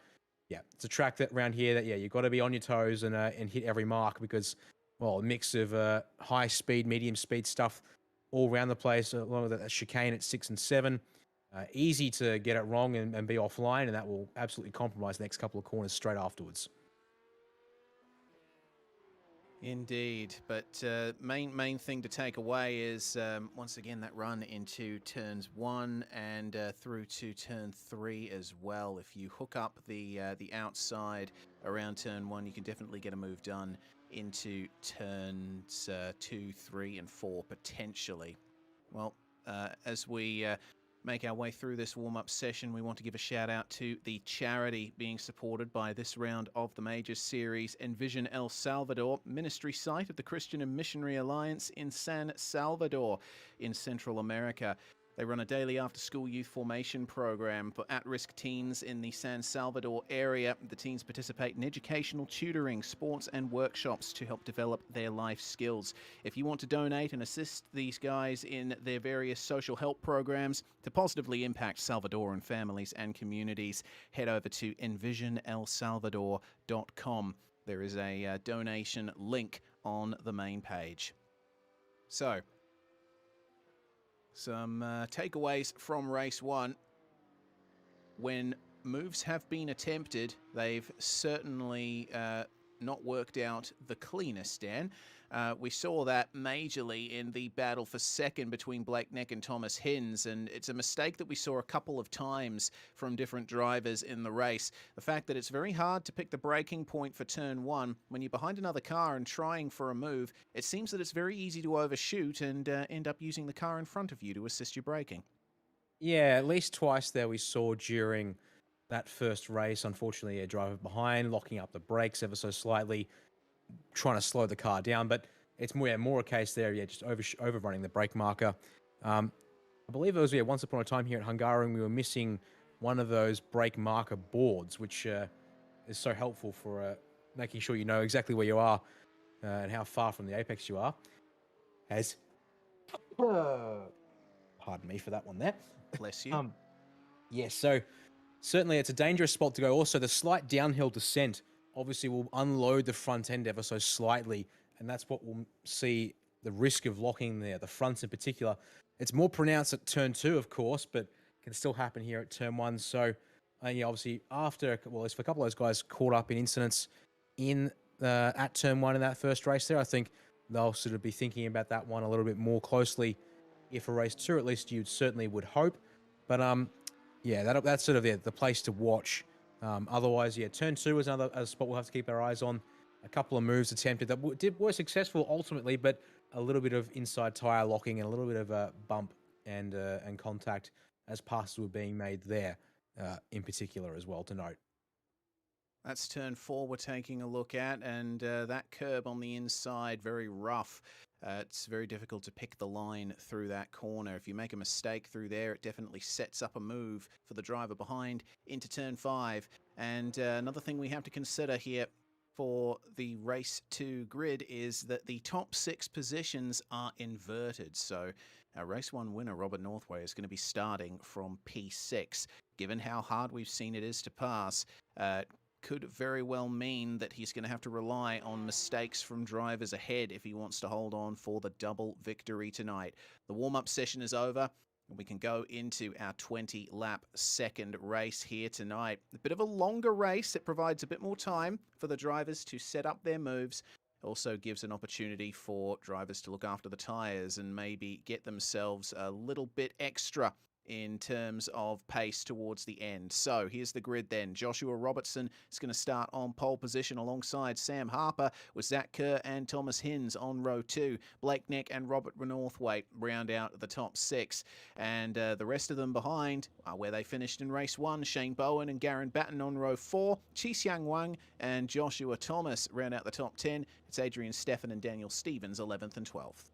yeah, it's a track that around here that, yeah, you've got to be on your toes and hit every mark because, well, a mix of high speed, medium speed stuff all around the place, along with that chicane at 6 and 7. Easy to get it wrong and be offline, and that will absolutely compromise the next couple of corners straight afterwards. Indeed, but main thing to take away is once again that run into turns 1 and through to turn 3 as well. If you hook up the outside around turn 1, you can definitely get a move done into turns 2, 3, and 4 potentially. Well, as we make our way through this warm-up session, we want to give a shout out to the charity being supported by this round of the Majors Series, Envision El Salvador, ministry site of the Christian and Missionary Alliance in San Salvador in Central America. They run a daily after-school youth formation program for at-risk teens in the San Salvador area. The teens participate in educational tutoring, sports and workshops to help develop their life skills. If you want to donate and assist these guys in their various social help programs to positively impact Salvadoran families and communities, head over to envisionelsalvador.com. There is a donation link on the main page. So, some takeaways from race 1. When moves have been attempted, they've certainly not worked out the cleanest, Dan. We saw that majorly in the battle for second between Blake Neck and Thomas Hinz, and it's a mistake that we saw a couple of times from different drivers in the race. The fact that it's very hard to pick the braking point for turn 1 when you're behind another car and trying for a move. It seems that it's very easy to overshoot and end up using the car in front of you to assist your braking. Yeah, at least twice there we saw during that first race. Unfortunately, a driver behind, locking up the brakes ever so slightly, trying to slow the car down. But it's more a case there, just overrunning the brake marker. I believe it was once upon a time here at Hungaroring, we were missing one of those brake marker boards, which is so helpful for making sure you know exactly where you are and how far from the apex you are. As pardon me for that one there. Bless you. Yeah, so certainly it's a dangerous spot to go. Also, the slight downhill descent obviously will unload the front end ever so slightly, and that's what we'll see the risk of locking there, the fronts in particular. It's more pronounced at turn 2, of course, but can still happen here at turn 1. So, yeah, obviously after, well, if a couple of those guys caught up in incidents at turn 1 in that first race there, I think they'll sort of be thinking about that one a little bit more closely. If a race 2, at least you certainly would hope. But yeah, that's sort of the place to watch. Otherwise, yeah, turn 2 is another spot we'll have to keep our eyes on. A couple of moves attempted that were successful ultimately, but a little bit of inside tyre locking and a little bit of a bump and contact as passes were being made there, in particular as well to note. That's turn 4 we're taking a look at, and that curb on the inside, very rough. It's very difficult to pick the line through that corner. If you make a mistake through there, it definitely sets up a move for the driver behind into turn 5. And another thing we have to consider here for the race 2 grid is that the top 6 positions are inverted. So our race 1 winner, Robert Northway, is going to be starting from P6. Given how hard we've seen it is to pass, could very well mean that he's going to have to rely on mistakes from drivers ahead if he wants to hold on for the double victory tonight. The warm-up session is over, and we can go into our 20-lap second race here tonight. A bit of a longer race. It provides a bit more time for the drivers to set up their moves. Also gives an opportunity for drivers to look after the tyres and maybe get themselves a little bit extra in terms of pace towards the end. So here's the grid then. Joshua Robertson is going to start on pole position alongside Sam Harper, with Zach Kerr and Thomas Hinz on row 2. Blake Neck and Robert Northwaite round out the top 6. And the rest of them behind are where they finished in race 1. Shane Bowen and Garen Batten on row 4. Chi Xiang Wang and Joshua Thomas round out the top 10. It's Adrian Steffen and Daniel Stevens 11th and 12th.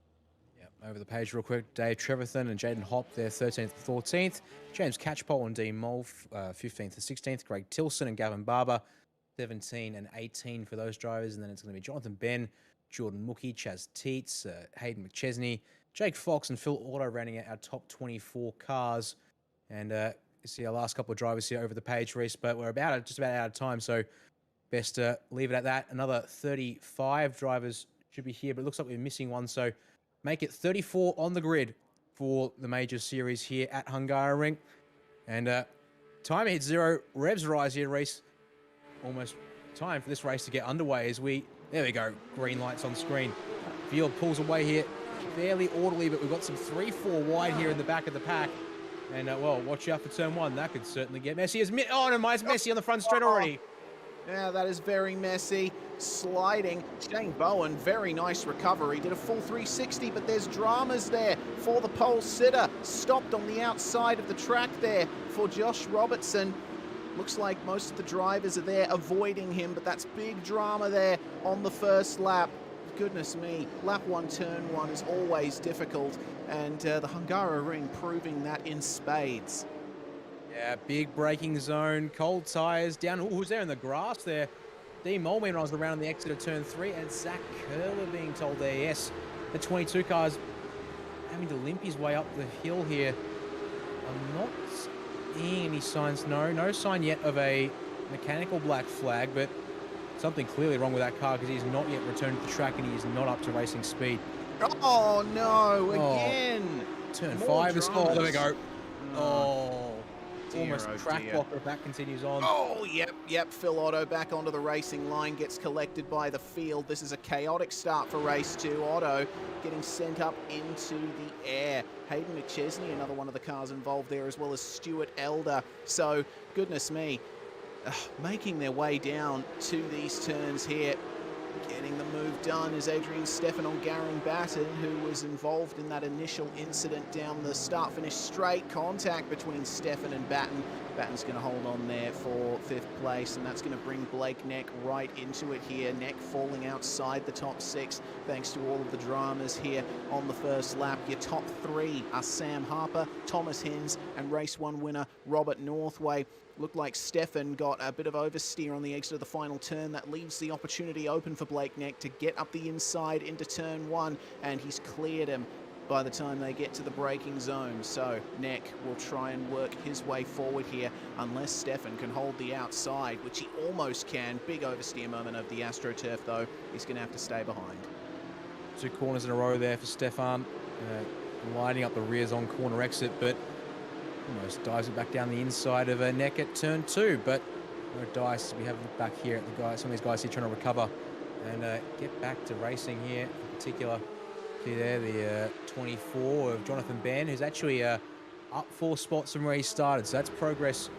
Over the page real quick, Dave Trevathan and Jaden Hopp there 13th and 14th. James Catchpole and Dean Moll 15th and 16th. Greg Tilson and Gavin Barber 17 and 18 for those drivers. And then it's going to be Jonathan Ben, Jordan Mookie, Chaz Teets, Hayden McChesney, Jake Fox and Phil Otto rounding out our top 24 cars. And you see our last couple of drivers here over the page, Reese, but we're just about out of time. So best to leave it at that. Another 35 drivers should be here, but it looks like we're missing one. So make it 34 on the grid for the major series here at Hungaroring. And time hit 0. Revs rise here, Reese. Almost time for this race to get underway as there we go, green lights on screen. Field pulls away here, fairly orderly, but we've got some 3-4 wide here in the back of the pack. And, well, watch out for turn 1. That could certainly get messy. Oh, no, it's messy on the front straight already. Yeah, that is very messy. Sliding. Shane Bowen, very nice recovery. Did a full 360, but there's dramas there for the pole sitter. Stopped on the outside of the track there for Josh Robertson. Looks like most of the drivers are there avoiding him, but that's big drama there on the first lap. Goodness me, lap 1, turn 1 is always difficult, and the Hungaroring proving that in spades. Yeah, big braking zone, cold tyres down. Who's there in the grass there? Dean Molman runs around on the exit of turn 3, and Zach Curler being told there, yes. The 22 car's having to limp his way up the hill here. I'm not seeing any signs, no sign yet of a mechanical black flag, but something clearly wrong with that car because he's not yet returned to the track and he is not up to racing speed. Oh no, again. Turn More 5 is, dramas. there we go. Oh. Almost Dear, oh track dear. blocker if that continues on. Oh, yep. Phil Otto back onto the racing line, gets collected by the field. This is a chaotic start for race 2. Otto getting sent up into the air. Hayden McChesney, another one of the cars involved there, as well as Stuart Elder. So, goodness me, making their way down to these turns here. Getting the move done is Adrian Steffen on Garen Batten, who was involved in that initial incident down the start-finish straight. Contact between Steffen and Batten. Batten's going to hold on there for 5th place, and that's going to bring Blake Neck right into it here. Neck falling outside the top 6 thanks to all of the dramas here on the first lap. Your top 3 are Sam Harper, Thomas Hinz, and race 1 winner Robert Northway. Looked like Stefan got a bit of oversteer on the exit of the final turn. That leaves the opportunity open for Blake Neck to get up the inside into turn 1, and he's cleared him by the time they get to the braking zone. So Neck will try and work his way forward here unless Stefan can hold the outside, which he almost can. Big oversteer moment of the AstroTurf though. He's going to have to stay behind. 2 corners in a row there for Stefan, lining up the rears on corner exit, but almost dives it back down the inside of a Neck at turn 2, but no dice. We have a look back here at the guys, some of these guys here trying to recover and get back to racing here. In particular, see there the 24 of Jonathan Ban, who's actually up 4 spots from where he started, so that's progress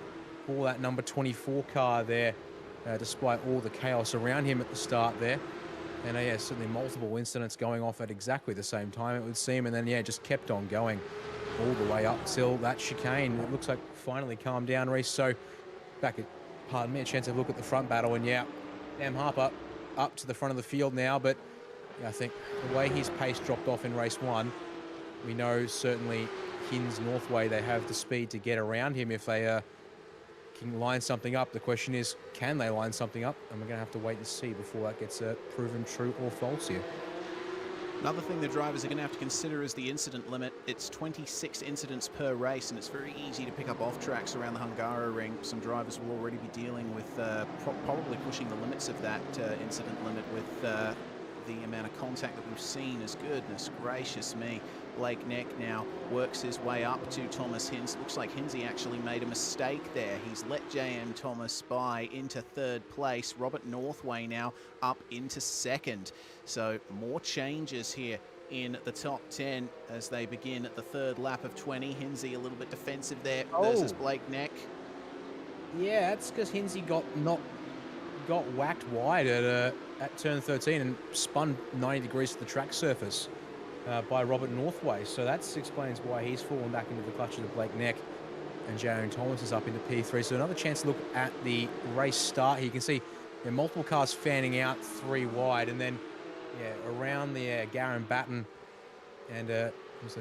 for that number 24 car there, despite all the chaos around him at the start there. And yeah, certainly multiple incidents going off at exactly the same time, it would seem, and then yeah, just kept on going all the way up till that chicane. It looks like finally calmed down, Reese. So back at, pardon me, a chance to look at the front battle, and yeah, Sam Harper up to the front of the field now, but yeah, I think the way his pace dropped off in race 1, we know certainly Hinz, Northway, they have the speed to get around him if they can line something up. The question is, can they line something up? And we're going to have to wait and see before that gets proven true or false here. Another thing the drivers are going to have to consider is the incident limit. It's 26 incidents per race, and it's very easy to pick up off tracks around the Hungaroring. Some drivers will already be dealing with probably pushing the limits of that incident limit with the amount of contact that we've seen. As goodness gracious me. Blake Neck now works his way up to Thomas Hinz. Looks like Hinzy actually made a mistake there. He's let JM Thomas by into 3rd place. Robert Northway now up into 2nd. So more changes here in the top 10 as they begin at the 3rd lap of 20. Hinzy a little bit defensive there versus Blake Neck. Yeah, that's because Hinzy got whacked wide at turn 13 and spun 90 degrees to the track surface by Robert Northway. So that explains why he's fallen back into the clutches of Blake Neck, and Jaron Thomas is up into P3. So another chance to look at the race start here. You can see multiple cars fanning out 3 wide, and then around the Garen Batten and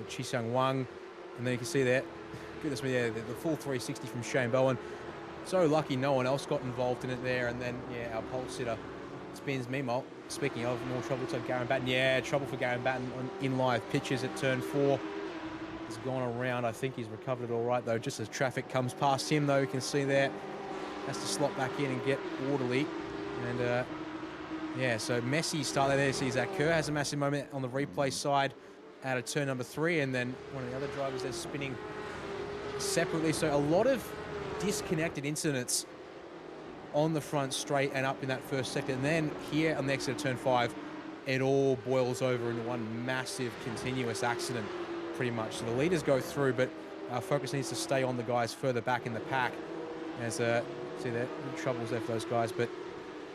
Chi Sung Wang, and then you can see there, goodness me, the full 360 from Shane Bowen. So lucky no one else got involved in it there, and then our pole sitter spins. Meanwhile, speaking of more trouble, looks like Garen Batten. Trouble for Garen Batten in live pictures at turn 4. He's gone around. I think he's recovered it all right though. Just as traffic comes past him though, you can see there, has to slot back in and get orderly. And so messy start there. See Zach Kerr has a massive moment on the replay side out of turn number 3, and then one of the other drivers there spinning separately. So a lot of disconnected incidents on the front straight and up in that first sector, and then here on the exit of turn 5, it all boils over into one massive continuous accident pretty much. So the leaders go through, but our focus needs to stay on the guys further back in the pack. As see there, troubles there for those guys, but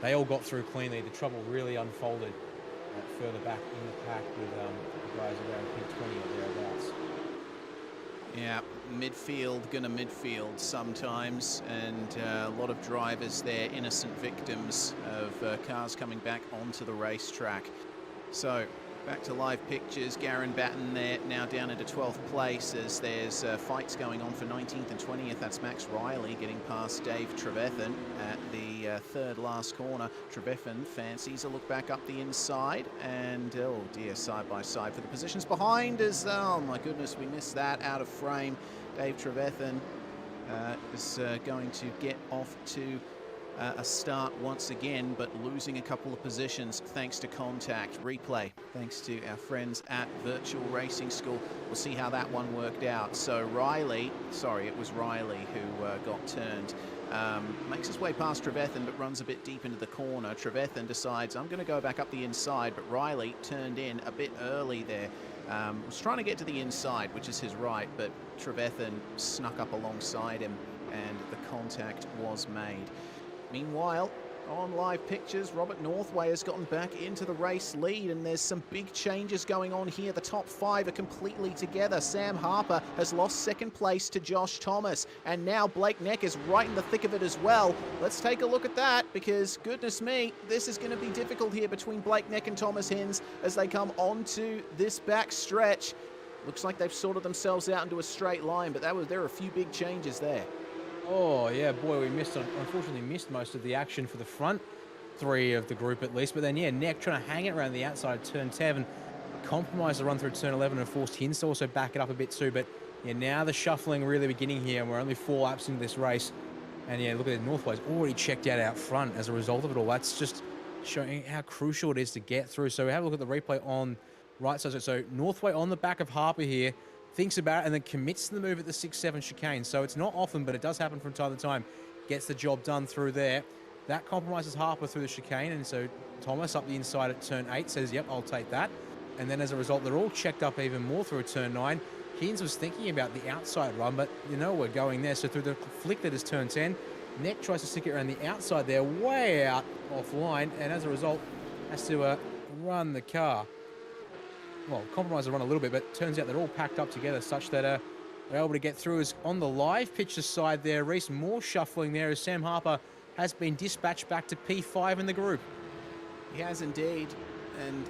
they all got through cleanly. The trouble really unfolded further back in the pack with the guys around P20 or thereabouts. Yeah, gonna midfield sometimes, and a lot of drivers there, innocent victims of cars coming back onto the racetrack. So back to live pictures. Garen Batten there now down into 12th place as there's fights going on for 19th and 20th. That's Max Riley getting past Dave Trevethan at the 3rd last corner. Trevethan fancies a look back up the inside, and oh dear, side by side for the positions behind as, oh my goodness, we missed that out of frame. Dave Trevethan is going to get off to a start once again, but losing a couple of positions thanks to contact. Replay thanks to our friends at Virtual Racing School. We'll see how that one worked out. So Riley, sorry, it was Riley who got turned. Makes his way past Trevethan, but runs a bit deep into the corner. Trevethan decides, I'm going to go back up the inside, but Riley turned in a bit early there. Was trying to get to the inside, which is his right, but Trevethan snuck up alongside him, and the contact was made. Meanwhile, On live pictures, Robert Northway has gotten back into the race lead, and there's some big changes going on here. The top 5 are completely together. Sam Harper has lost second place to Josh Thomas, and now Blake Neck is right in the thick of it as well. Let's take a look at that, because goodness me, this is going to be difficult here between Blake Neck and Thomas Hinz as they come onto this back stretch. Looks like they've sorted themselves out into a straight line, but there are a few big changes there. Oh, yeah, boy, we unfortunately missed most of the action for the front 3 of the group at least. But then, yeah, Neck trying to hang it around the outside of turn 7, compromised the run through turn 11 and forced Hinz to also back it up a bit too. But, yeah, now the shuffling really beginning here, and we're only 4 laps into this race. And, yeah, look at it, Northway's already checked out front as a result of it all. That's just showing how crucial it is to get through. So we have a look at the replay on right side. So Northway on the back of Harper here, thinks about it and then commits to the move at the 6-7 chicane. So it's not often, but it does happen from time to time. Gets the job done through there. That compromises Harper through the chicane, and so Thomas up the inside at turn 8 says, yep, I'll take that. And then as a result, they're all checked up even more through turn 9. Hinz was thinking about the outside run, but you know we're going there. So through the flick that is turn 10, Neck tries to stick it around the outside there, way out offline, and as a result, has to run the car. Well, compromise the run a little bit, but turns out they're all packed up together such that they're able to get through. As on the live picture side there, Reese, more shuffling there as Sam Harper has been dispatched back to P5 in the group. He has indeed, and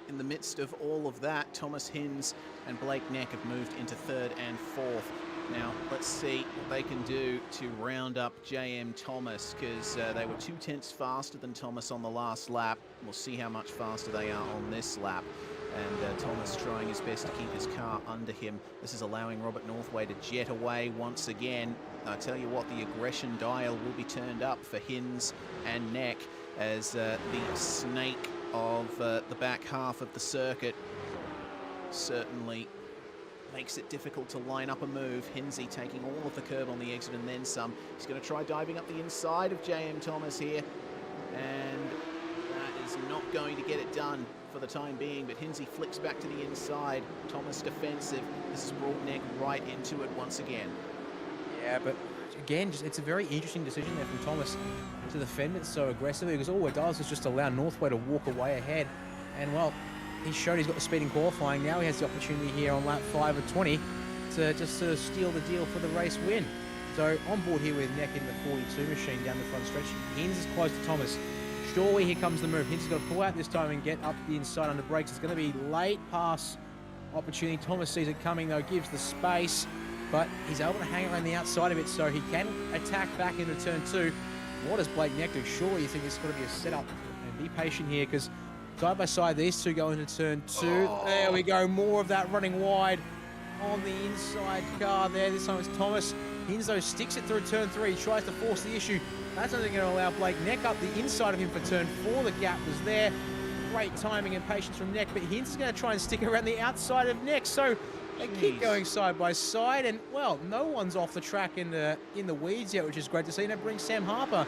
in the midst of all of that, Thomas Hinz and Blake Neck have moved into 3rd and 4th. Now, let's see what they can do to round up JM Thomas, because they were 2 tenths faster than Thomas on the last lap. We'll see how much faster they are on this lap. And Thomas trying his best to keep his car under him. This is allowing Robert Northway to jet away once again. I tell you what, the aggression dial will be turned up for Hinz and Neck as the snake of the back half of the circuit certainly makes it difficult to line up a move. Hinzy taking all of the curb on the exit and then some. He's going to try diving up the inside of JM Thomas here, and that is not going to get it done for the time being, but Hinzy flicks back to the inside. Thomas defensive. This has brought Neck right into it once again. Yeah, but again, it's a very interesting decision there from Thomas to defend it so aggressively, because all it does is just allow Northway to walk away ahead. And, well, he's shown he's got the speed in qualifying. Now he has the opportunity here on lap 5 of 20 to just sort of steal the deal for the race win. So on board here with Neck in the 42 machine down the front stretch. Hinz is close to Thomas. Surely here comes the move. Hinz has got to pull out this time and get up the inside under brakes. It's going to be late pass opportunity. Thomas sees it coming though, gives the space, but he's able to hang around the outside of it so he can attack back into turn 2. What does Blake Neck do? Surely you think it's going to be a setup, and be patient here, because side by side these two go into turn 2. There we go, more of that running wide on the inside car there. This time it's Thomas. Hinz though sticks it through turn 3, tries to force the issue. That's only going to allow Blake Neck up the inside of him for turn 4. The gap was there. Great timing and patience from Neck, but Hinz is going to try and stick around the outside of Neck. So they keep going side by side, and well, no one's off the track in the weeds yet, which is great to see. And it brings Sam Harper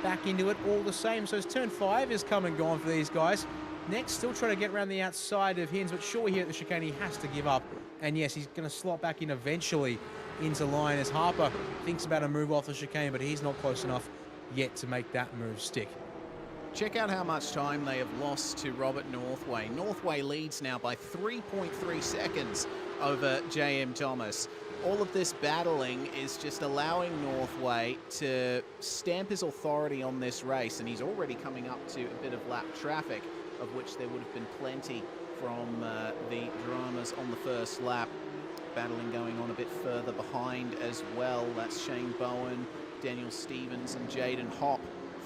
back into it all the same. So as turn 5 is come and gone for these guys. Neck still trying to get around the outside of Hinz, but surely here at the chicane he has to give up. And yes, he's going to slot back in eventually into line as Harper thinks about a move off the chicane, but he's not close enough yet to make that move stick. Check out how much time they have lost to Robert Northway. Northway leads now by 3.3 seconds over JM Thomas. All of this battling is just allowing Northway to stamp his authority on this race, and he's already coming up to a bit of lap traffic, of which there would have been plenty from the dramas on the first lap. Battling going on a bit further behind as well. That's Shane Bowen, Daniel Stevens and Jaden Hopp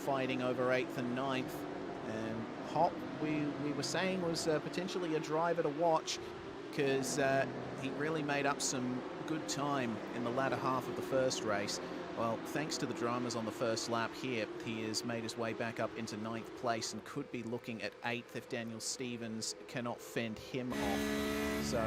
fighting over 8th and 9th. Hopp, we were saying, was potentially a driver to watch, because he really made up some good time in the latter half of the first race. Well, thanks to the dramas on the first lap here, he has made his way back up into 9th place and could be looking at 8th if Daniel Stevens cannot fend him off. So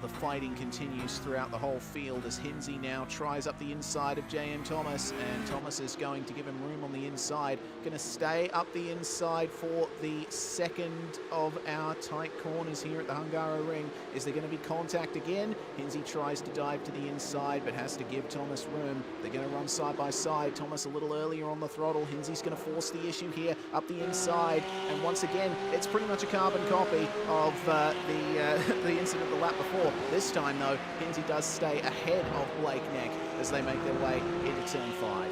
the fighting continues throughout the whole field as Hinsey now tries up the inside of JM Thomas, and Thomas is going to give him room on the inside. Going to stay up the inside for the second of our tight corners here at the Hungaroring. Is there going to be contact again? Hinsey tries to dive to the inside but has to give Thomas room. They're going to run side by side. Thomas a little earlier on the throttle. Hinsey's going to force the issue here up the inside, and once again it's pretty much a carbon copy of the incident the lap before. This time though, Hinsey does stay ahead of Blake Neck as they make their way into turn 5.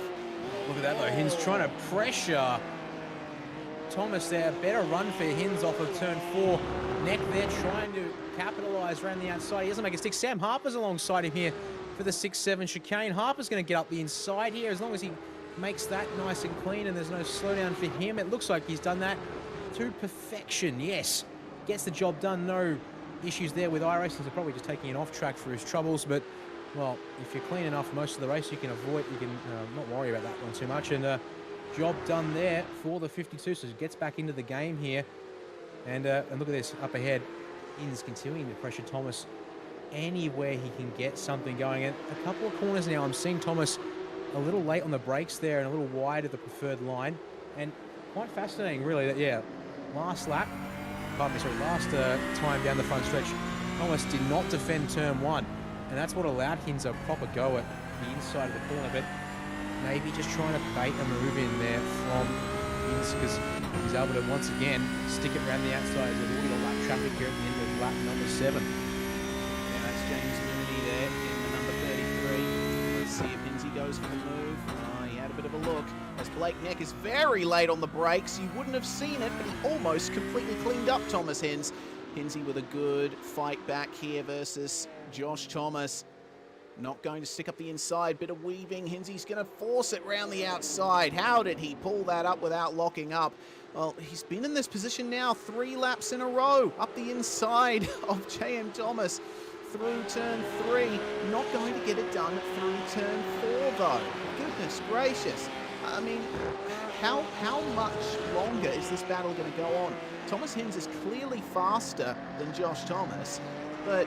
Look at that though, Hins trying to pressure Thomas there. Better run for Hins off of turn 4. Neck there trying to capitalise around the outside. He doesn't make a stick. Sam Harper's alongside him here for the 6-7 chicane. Harper's going to get up the inside here as long as he makes that nice and clean and there's no slowdown for him. It looks like he's done that to perfection. Yes, gets the job done. No issues there with iRacing. They're probably just taking it off track for his troubles, but well, if you're clean enough most of the race, you can avoid, you can not worry about that one too much. And job done there for the 52, so he gets back into the game here. And look at this up ahead. Hins continuing to pressure Thomas anywhere he can get something going. And a couple of corners now, I'm seeing Thomas a little late on the brakes there and a little wide of the preferred line. And quite fascinating, really, that, yeah, last lap, pardon me, sorry, last time down the front stretch, Thomas did not defend turn 1. And that's what allowed Hins a proper go at the inside of the corner. But maybe just trying to bait a move in there from Hins because he's able to once again stick it around the outside as avoid a lap traffic here at the end of lap number 7. Yeah, that's James Mooney there in the number 33. Let's see if Hinsey goes for the move. He had a bit of a look as Blake Neck is very late on the brakes. You wouldn't have seen it, but he almost completely cleaned up Thomas Hins. Hinsey with a good fight back here versus Josh Thomas. Not going to stick up the inside, bit of weaving. Hinsey's going to force it round the outside. How did he pull that up without locking up? Well, he's been in this position now 3 laps in a row, up the inside of JM Thomas through turn 3. Not going to get it done through turn 4 though. Goodness gracious. I mean, how much longer is this battle going to go on? Thomas Hins is clearly faster than Josh Thomas, but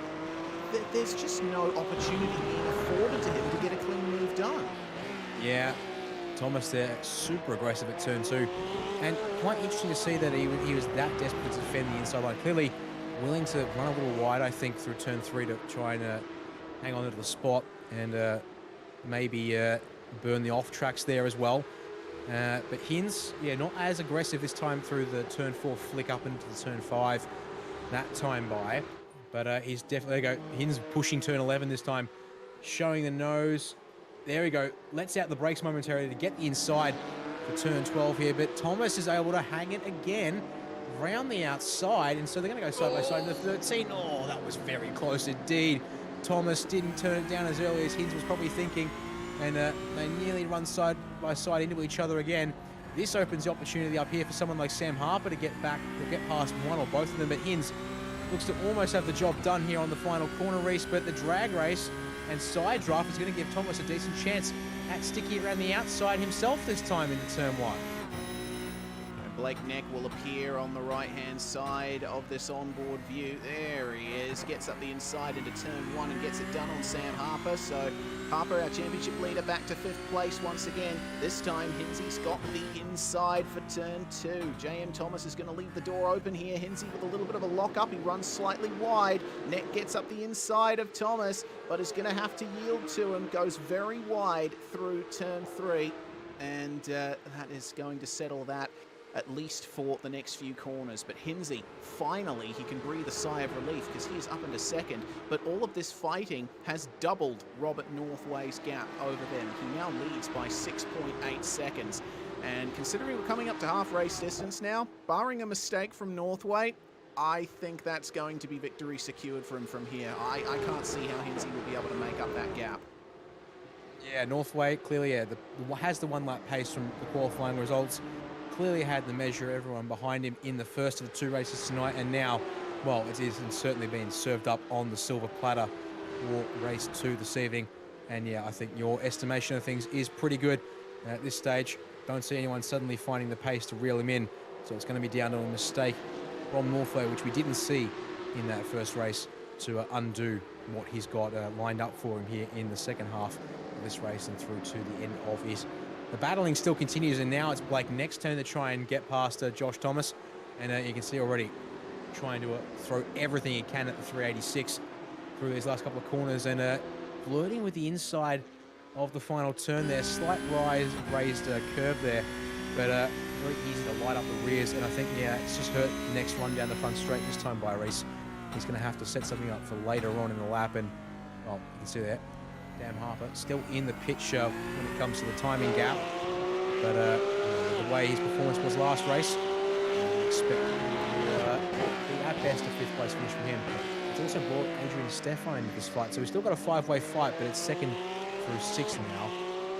there's just no opportunity being afforded to him to get a clean move done. Yeah, Thomas there, super aggressive at turn 2. And quite interesting to see that he was that desperate to defend the inside line. Clearly willing to run a little wide, I think, through turn 3 to try and hang on to the spot and maybe burn the off tracks there as well. But Hins, yeah, not as aggressive this time through the turn 4 flick up into the turn 5 that time by. But he's definitely, there you go, Hins pushing turn 11 this time, showing the nose. There we go, lets out the brakes momentarily to get the inside for turn 12 here. But Thomas is able to hang it again round the outside. And so they're going to go side by side in the 13. Oh, that was very close indeed. Thomas didn't turn it down as early as Hins was probably thinking. And they nearly run side by side into each other again. This opens the opportunity up here for someone like Sam Harper to get back, or get past one or both of them. But Hins looks to almost have the job done here on the final corner race. But the drag race and side draft is going to give Thomas a decent chance at sticking it around the outside himself this time into turn 1. Blake Neck will appear on the right-hand side of this onboard view. There he is. Gets up the inside into turn 1 and gets it done on Sam Harper. So Harper, our championship leader, back to 5th place once again. This time, Hinsey's got the inside for turn 2. JM Thomas is going to leave the door open here. Hinsey with a little bit of a lock-up. He runs slightly wide. Neck gets up the inside of Thomas, but is going to have to yield to him. Goes very wide through turn 3. And that is going to settle that, at least for the next few corners. But Hinsey, finally, he can breathe a sigh of relief because he is up into 2nd. But all of this fighting has doubled Robert Northway's gap over them. He now leads by 6.8 seconds. And considering we're coming up to half race distance now, barring a mistake from Northway, I think that's going to be victory secured for him from here. I can't see how Hinsey will be able to make up that gap. Yeah, Northway clearly has the 1 lap pace from the qualifying results. Clearly had the measure of everyone behind him in the first of the 2 races tonight, and now, well, it is certainly been served up on the silver platter for race 2 this evening. And yeah, I think your estimation of things is pretty good at this stage. Don't see anyone suddenly finding the pace to reel him in, so it's going to be down to a mistake from Northway, which we didn't see in that first race, to undo what he's got lined up for him here in the second half of this race and through to the end of it. The battling still continues, and now it's Blake Neck's turn to try and get past Josh Thomas. And you can see already trying to throw everything he can at the 386 through these last couple of corners, and flirting with the inside of the final turn there. Slight raised curve there, but very easy to light up the rears. And I think, yeah, it's just hurt Neck's run down the front straight this time by Reese. He's going to have to set something up for later on in the lap. And, well, you can see that. Dan Harper still in the pit show when it comes to the timing gap. But the way his performance was last race, I expect be at best a 5th place finish for him. It's also brought Adrian Stefan into this fight. So we've still got a 5-way fight, but it's 2nd through 6th now.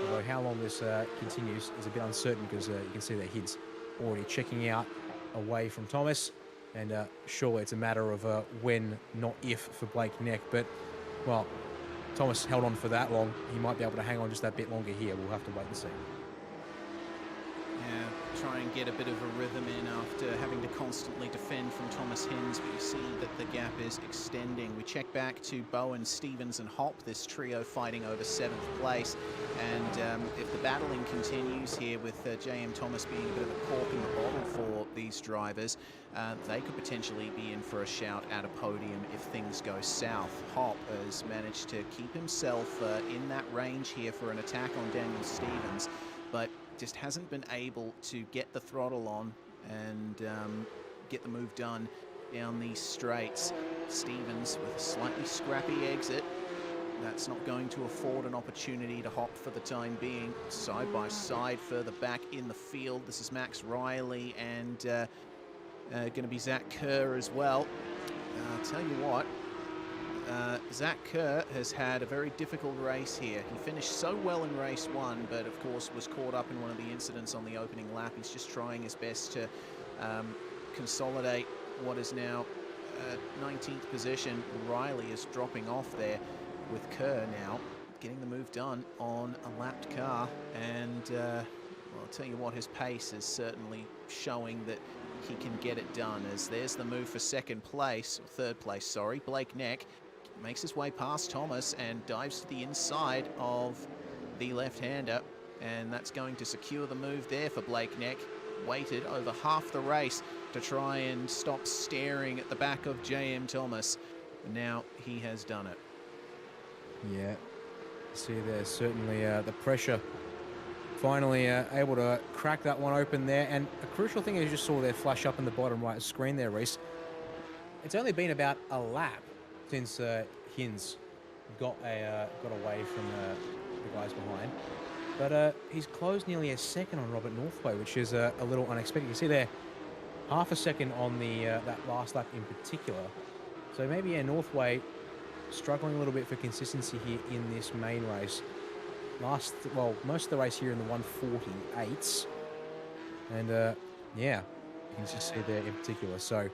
Although how long this continues is a bit uncertain, because you can see that he's already checking out away from Thomas. And surely it's a matter of when, not if, for Blake Neck. But, well, Thomas held on for that long. He might be able to hang on just that bit longer here. We'll have to wait and see. Yeah, try and get a bit of a rhythm in after having to constantly defend from Thomas Hinds, but you see that the gap is extending. We check back to Bowen, Stevens and Hop, this trio fighting over 7th place. And if the battling continues here with JM Thomas being a bit of a cork in the bottle for these drivers, they could potentially be in for a shout at a podium if things go south. Hop has managed to keep himself in that range here for an attack on Daniel Stevens, but just hasn't been able to get the throttle on and get the move done down these straights. Stevens with a slightly scrappy exit. That's not going to afford an opportunity to Hop for the time being. Side by side further back in the field. This is Max Riley and going to be Zach Kerr as well. I'll tell you what, Zach Kerr has had a very difficult race here. He finished so well in race 1, but of course was caught up in one of the incidents on the opening lap. He's just trying his best to consolidate what is now 19th position. Riley is dropping off there with Kerr now getting the move done on a lapped car. And well, I'll tell you what, his pace is certainly showing that he can get it done, as there's the move for 2nd place, or 3rd place, sorry. Blake Neck makes his way past Thomas and dives to the inside of the left-hander, and that's going to secure the move there for Blake Neck. Waited over half the race to try and stop staring at the back of JM Thomas. Now he has done it. Yeah, see there's certainly the pressure. Finally able to crack that one open there. And a crucial thing you just saw there flash up in the bottom right screen there, Reese. It's only been about a lap since Hinds got away from the guys behind. But he's closed nearly a second on Robert Northway, which is a little unexpected. You see there, half a second on the that last lap in particular. So maybe Northway struggling a little bit for consistency here in this main race. Most of the race here in the 148s. And yeah, you can just see there in particular. So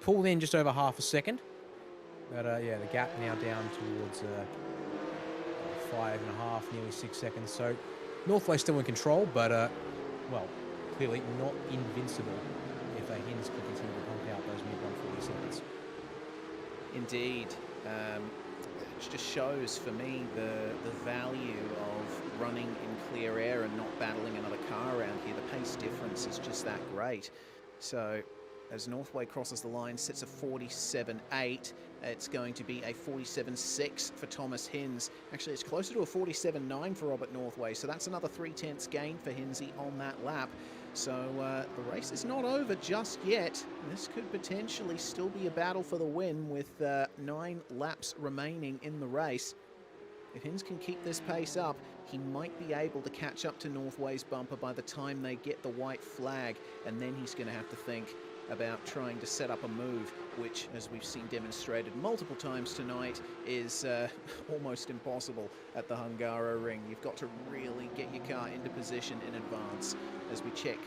pulled in just over half a second. But yeah, the gap now down towards 5.5, nearly 6 seconds. So Northway still in control, but well, clearly not invincible if Hinds can continue to pump out those mid 140 seconds. Indeed. It just shows for me the value of running in clear air and not battling another car around here. The pace difference is just that great. So as Northway crosses the line, sits a 47.8. It's going to be a 47.6 for Thomas Hinds. Actually, it's closer to a 47.9 for Robert Northway, so that's another 0.3 gain for Hindsy on that lap. So the race is not over just yet. This could potentially still be a battle for the win with 9 laps remaining in the race. If Hinds can keep this pace up, he might be able to catch up to Northway's bumper by the time they get the white flag, and then he's going to have to think about trying to set up a move, which, as we've seen demonstrated multiple times tonight, is almost impossible at the Hungaroring. You've got to really get your car into position in advance. As we check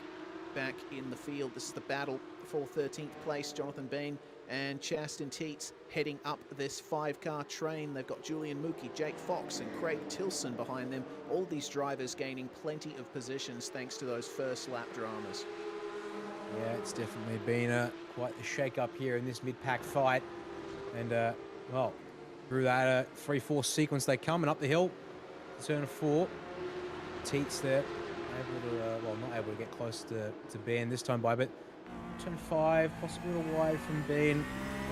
back in the field, this is the battle for 13th place. Jonathan Bean and Chaston Teets heading up this 5-car train. They've got Julian Mookie, Jake Fox and Craig Tilson behind them. All these drivers gaining plenty of positions thanks to those first lap dramas. Yeah, it's definitely been quite a shake-up here in this mid-pack fight. And, well, through that 3-4 sequence they come and up the hill. Turn 4. Teats there, able to, well, not able to get close to Ben this time by, but turn 5, possibly a little wide from Ben.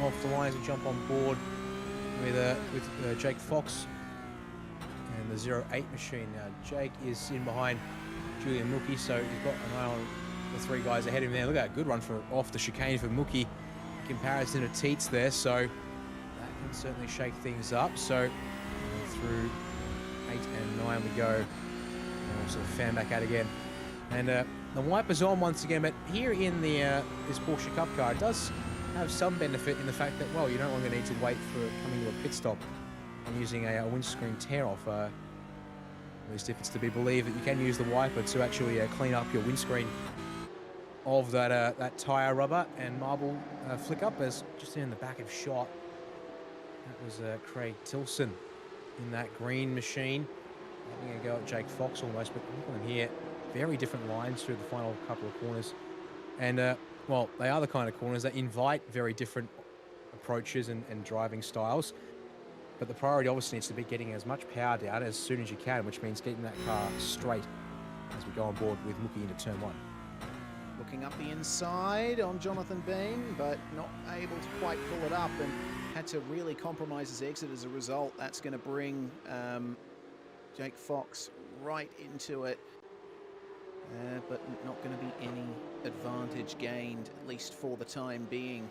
Off the line as we jump on board with Jake Fox and the 08 machine. Now, Jake is in behind Julian Mookie, so he's got an eye on the 3 guys ahead of him there. Look at that good run off the chicane for Mookie in comparison to Teats there, so that can certainly shake things up. So through 8 and 9 we go. And sort of fan back out again. And the wiper's on once again, but here in the this Porsche Cup car, it does have some benefit in the fact that, well, you no longer need to wait for coming to a pit stop and using a windscreen tear-off. At least if it's to be believed that you can use the wiper to actually clean up your windscreen of that tyre rubber and marble flick up. As just in the back of shot, that was Craig Tilson in that green machine. Having a go at Jake Fox almost, but look at them here. Very different lines through the final couple of corners. And, well, they are the kind of corners that invite very different approaches and driving styles. But the priority obviously needs to be getting as much power down as soon as you can, which means getting that car straight as we go on board with Mookie into turn 1. Looking up the inside on Jonathan Bean, but not able to quite pull it up and had to really compromise his exit as a result. That's going to bring Jake Fox right into it, but not going to be any advantage gained, at least for the time being.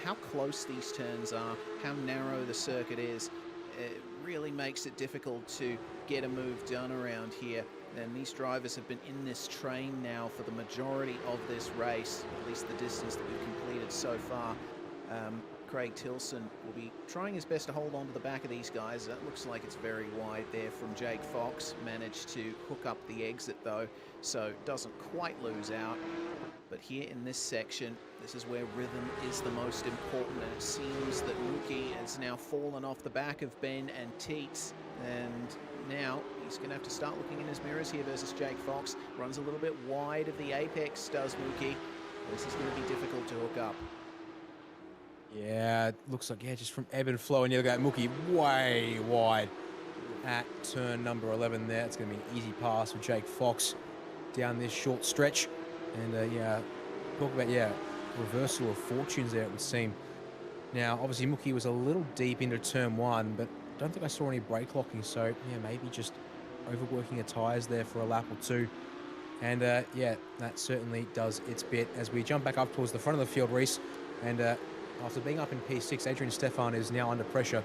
How close these turns are, how narrow the circuit is, it really makes it difficult to get a move done around here. And these drivers have been in this train now for the majority of this race, at least the distance that we've completed so far. Craig Tilson will be trying his best to hold on to the back of these guys. That looks like it's very wide there from Jake Fox. Managed to hook up the exit though, so doesn't quite lose out. But here in this section, this is where rhythm is the most important, and it seems that Mookie has now fallen off the back of Ben and Teats, and now he's going to have to start looking in his mirrors here versus Jake Fox. Runs a little bit wide of the apex, does Mookie. This is going to be difficult to hook up. Yeah, it looks like, yeah, just from ebb and flow, and you look at Mookie way wide at turn number 11 there. It's going to be an easy pass for Jake Fox down this short stretch. And yeah, talk about, yeah, reversal of fortunes there, it would seem. Now, obviously, Mookie was a little deep into turn 1, but I don't think I saw any brake locking, so yeah, maybe just overworking the tyres there for a lap or 2. And yeah, that certainly does its bit as we jump back up towards the front of the field, Reese. And after being up in P6, Adrian Stefan is now under pressure.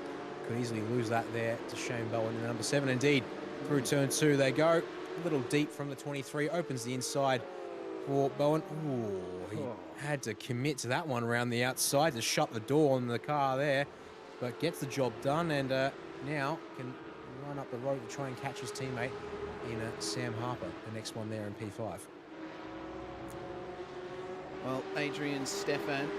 Could easily lose that there to Shane Bowen in number 7. Indeed, through turn 2 they go. A little deep from the 23, opens the inside for Bowen. Ooh, he had to commit to that one around the outside to shut the door on the car there, but gets the job done, and now can run up the road to try and catch his teammate in Sam Harper, the next one there in P5. Well, Adrian Stefan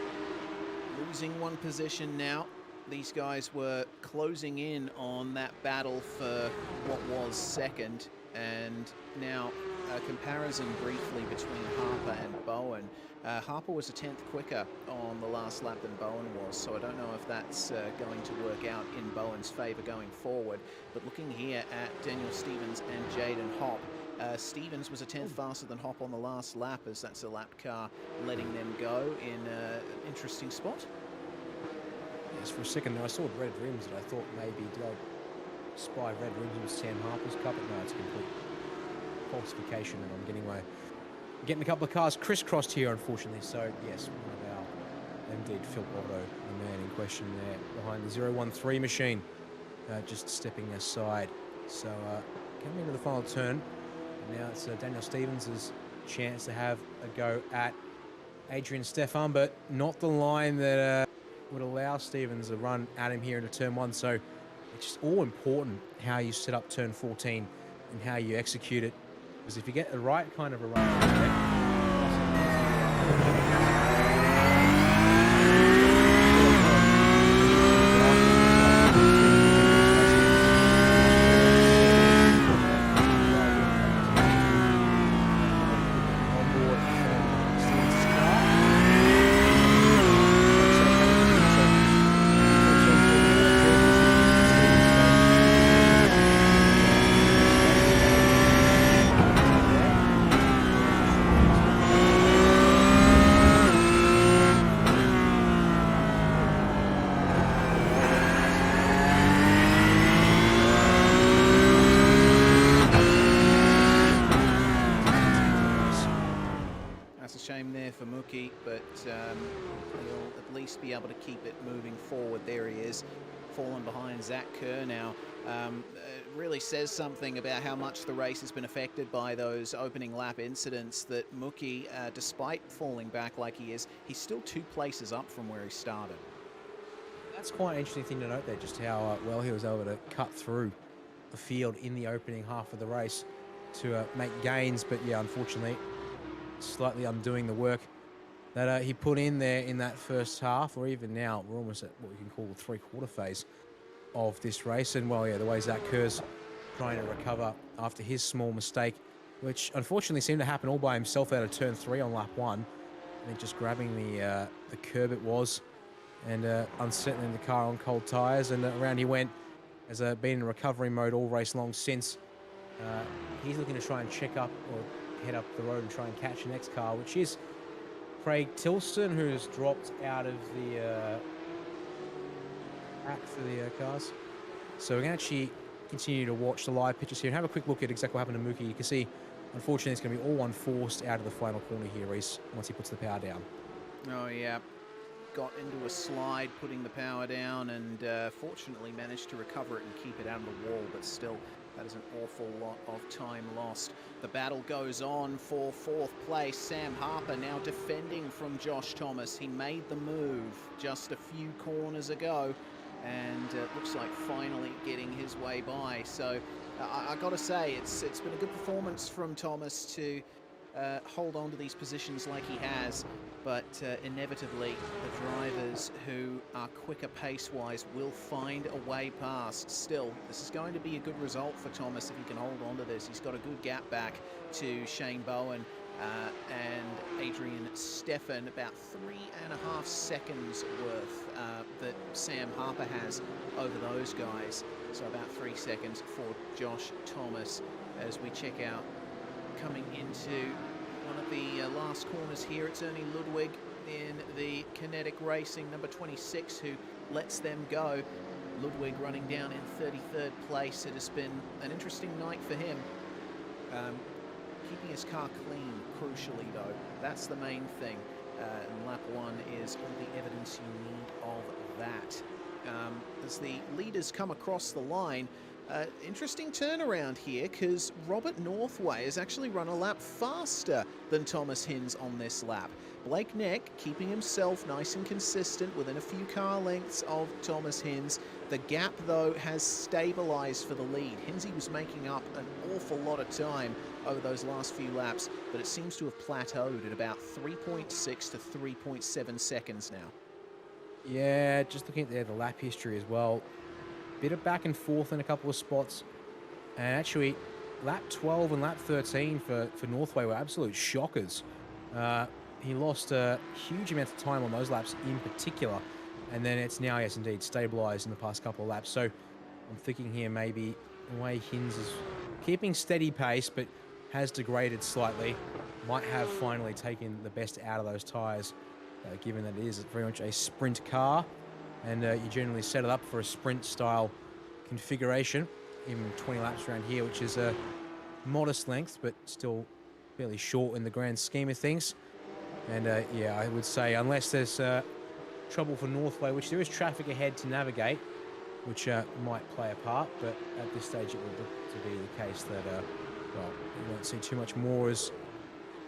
losing one position now. These guys were closing in on that battle for what was second, and now a comparison briefly between Harper and Bowen. Harper was a 10th quicker on the last lap than Bowen was, so I don't know if that's going to work out in Bowen's favour going forward. But looking here at Daniel Stevens and Jaden Hopp, Stevens was a 10th faster than Hopp on the last lap, as that's a lap car letting them go in an interesting spot. Yes, for a second I saw red rims and I thought maybe did I spy red rims with Sam Harper's car, but no, it's a complete falsification, and I'm getting a couple of cars crisscrossed here, unfortunately. So yes, one of our, indeed, Phil Otto, the man in question there behind the 013 machine, just stepping aside. So coming into the final turn, and now it's Daniel Stevens' chance to have a go at Adrian Stefan, but not the line that would allow Stevens to run at him here into turn 1. So it's just all important how you set up turn 14 and how you execute it, because if you get the right kind of a run, shame there for Mookie, but he'll at least be able to keep it moving forward. There he is, falling behind Zach Kerr now. It really says something about how much the race has been affected by those opening lap incidents, that Mookie, despite falling back like he is, he's still 2 places up from where he started. That's quite an interesting thing to note there, just how well he was able to cut through the field in the opening half of the race to make gains. But yeah, unfortunately, slightly undoing the work that he put in there in that first half, or even now, we're almost at what we can call the 3/4 phase of this race. And well, yeah, the way Zach Kerr's trying to recover after his small mistake, which unfortunately seemed to happen all by himself out of turn 3 on lap 1, and then just grabbing the curb it was, and unsettling the car on cold tyres, and around he went. Has been in recovery mode all race long since. He's looking to try and check up or head up the road and try and catch the next car, which is Craig Tilson, who's dropped out of the pack for the cars. So we're going to actually continue to watch the live pictures here and have a quick look at exactly what happened to Mookie. You can see, unfortunately, it's going to be all one forced out of the final corner here, Reese, once he puts the power down. Oh, yeah. Got into a slide, putting the power down, and fortunately managed to recover it and keep it out of the wall, but still, that is an awful lot of time lost. The battle goes on for 4th place. Sam Harper now defending from Josh Thomas. He made the move just a few corners ago, and looks like finally getting his way by. So I got to say, it's been a good performance from Thomas to hold on to these positions like he has, but inevitably the drivers who are quicker pace-wise will find a way past. Still, this is going to be a good result for Thomas if he can hold on to this. He's got a good gap back to Shane Bowen and Adrian Steffen, about 3.5 seconds worth that Sam Harper has over those guys. So about 3 seconds for Josh Thomas as we check out coming into one of the last corners here. It's Ernie Ludwig in the Kinetic Racing number 26 who lets them go. Ludwig running down in 33rd place. It has been an interesting night for him. Keeping his car clean, crucially though, that's the main thing. And lap 1 is all the evidence you need of that. As the leaders come across the line, interesting turnaround here, because Robert Northway has actually run a lap faster than Thomas Hinz on this lap. Blake Neck keeping himself nice and consistent within a few car lengths of Thomas Hinz. The gap, though, has stabilized for the lead. Hinzy was making up an awful lot of time over those last few laps, but it seems to have plateaued at about 3.6 to 3.7 seconds now. Yeah, just looking at the lap history as well. Bit of back and forth in a couple of spots. And actually, lap 12 and lap 13 for Northway were absolute shockers. He lost a huge amount of time on those laps in particular. And then it's now, yes, indeed, stabilised in the past couple of laps. So I'm thinking here maybe the way Hinz is keeping steady pace, but has degraded slightly. Might have finally taken the best out of those tyres, given that it is very much a sprint car. And you generally set it up for a sprint-style configuration in 20 laps around here, which is a modest length, but still fairly short in the grand scheme of things. And yeah, I would say unless there's trouble for Northway, which there is traffic ahead to navigate, which might play a part, but at this stage it would look to be the case that, well, you won't see too much more as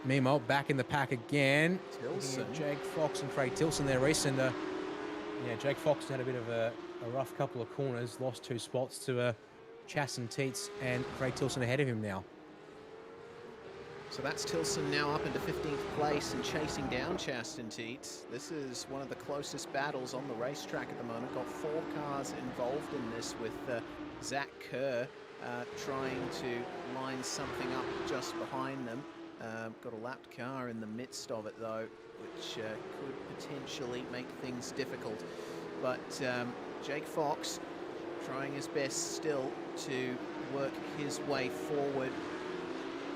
Mimo back in the pack again. Tilson. Jake Fox and Craig Tilson there, Reese, and yeah, Jake Fox had a bit of a rough couple of corners, lost 2 spots to Chasten Teets and Craig Tilson ahead of him now. So that's Tilson now up into 15th place and chasing down Chasten Teets. This is one of the closest battles on the racetrack at the moment. Got 4 cars involved in this, with Zach Kerr trying to line something up just behind them. Got a lapped car in the midst of it though, which could potentially make things difficult. But Jake Fox trying his best still to work his way forward.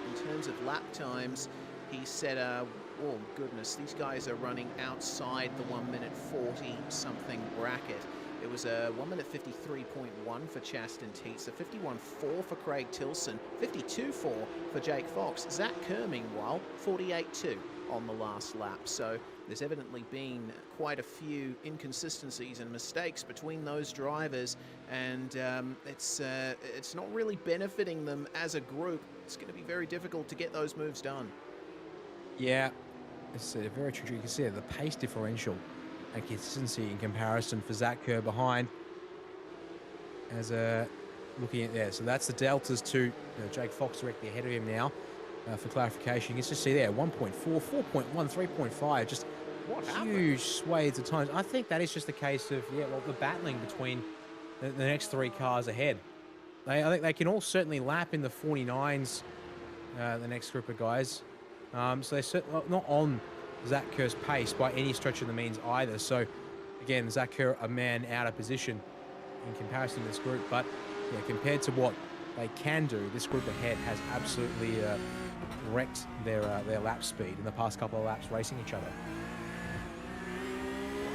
In terms of lap times, he said, oh goodness, these guys are running outside the 1 minute 40 something bracket. It was a 1 minute 53.1 for Chasten Teets, a 51.4 for Craig Tilson, 52.4 for Jake Fox. Zach Kerr, meanwhile, 48.2 on the last lap. So there's evidently been quite a few inconsistencies and mistakes between those drivers, and it's not really benefiting them as a group. It's going to be very difficult to get those moves done. Yeah, it's very true. You can see the pace differential and consistency in comparison for Zach Kerr behind. As looking at there, so that's the deltas to Jake Fox directly ahead of him now. For clarification, you can just see there 1.4, 4.1, 3.5, just huge swathes of times. I think that is just a case of the battling between the next three cars ahead. I think they can all certainly lap in the 49s. The next group of guys, so they're certainly not on Zach Kerr's pace by any stretch of the means either. So again, Zach Kerr a man out of position in comparison to this group, but compared to what they can do, this group ahead has absolutely wrecked their lap speed in the past couple of laps racing each other.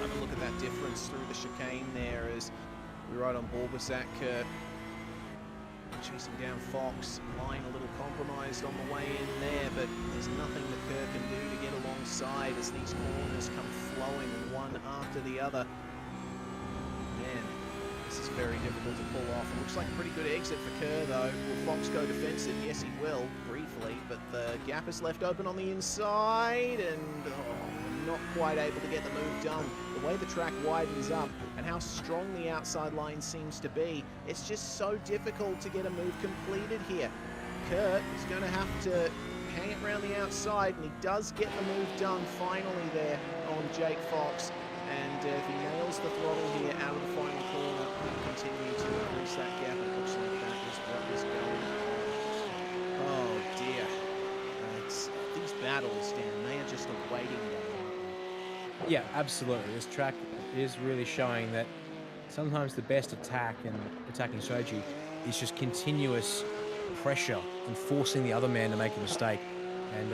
Have a look at that difference through the chicane there as we're right on board with Zach Kerr. Chasing down Fox, line a little compromised on the way in there, but there's nothing that Kerr can do to get alongside as these corners come flowing one after the other. Man, this is very difficult to pull off. It looks like a pretty good exit for Kerr though. Will Fox go defensive? Yes, he will, briefly, but the gap is left open on the inside and not quite able to get the move done. The way the track widens up and how strong the outside line seems to be, it's just so difficult to get a move completed here. Kerr is going to have to hang it around the outside, and he does get the move done finally there on Jake Fox. And if he nails the throttle here out of the final corner, he'll continue to increase that gap. It looks like that is what is going on. Oh dear. These battles, Dan, they are just a waiting game. Yeah, absolutely. This track is really showing that sometimes the best attack and attacking strategy is just continuous pressure and forcing the other man to make a mistake. And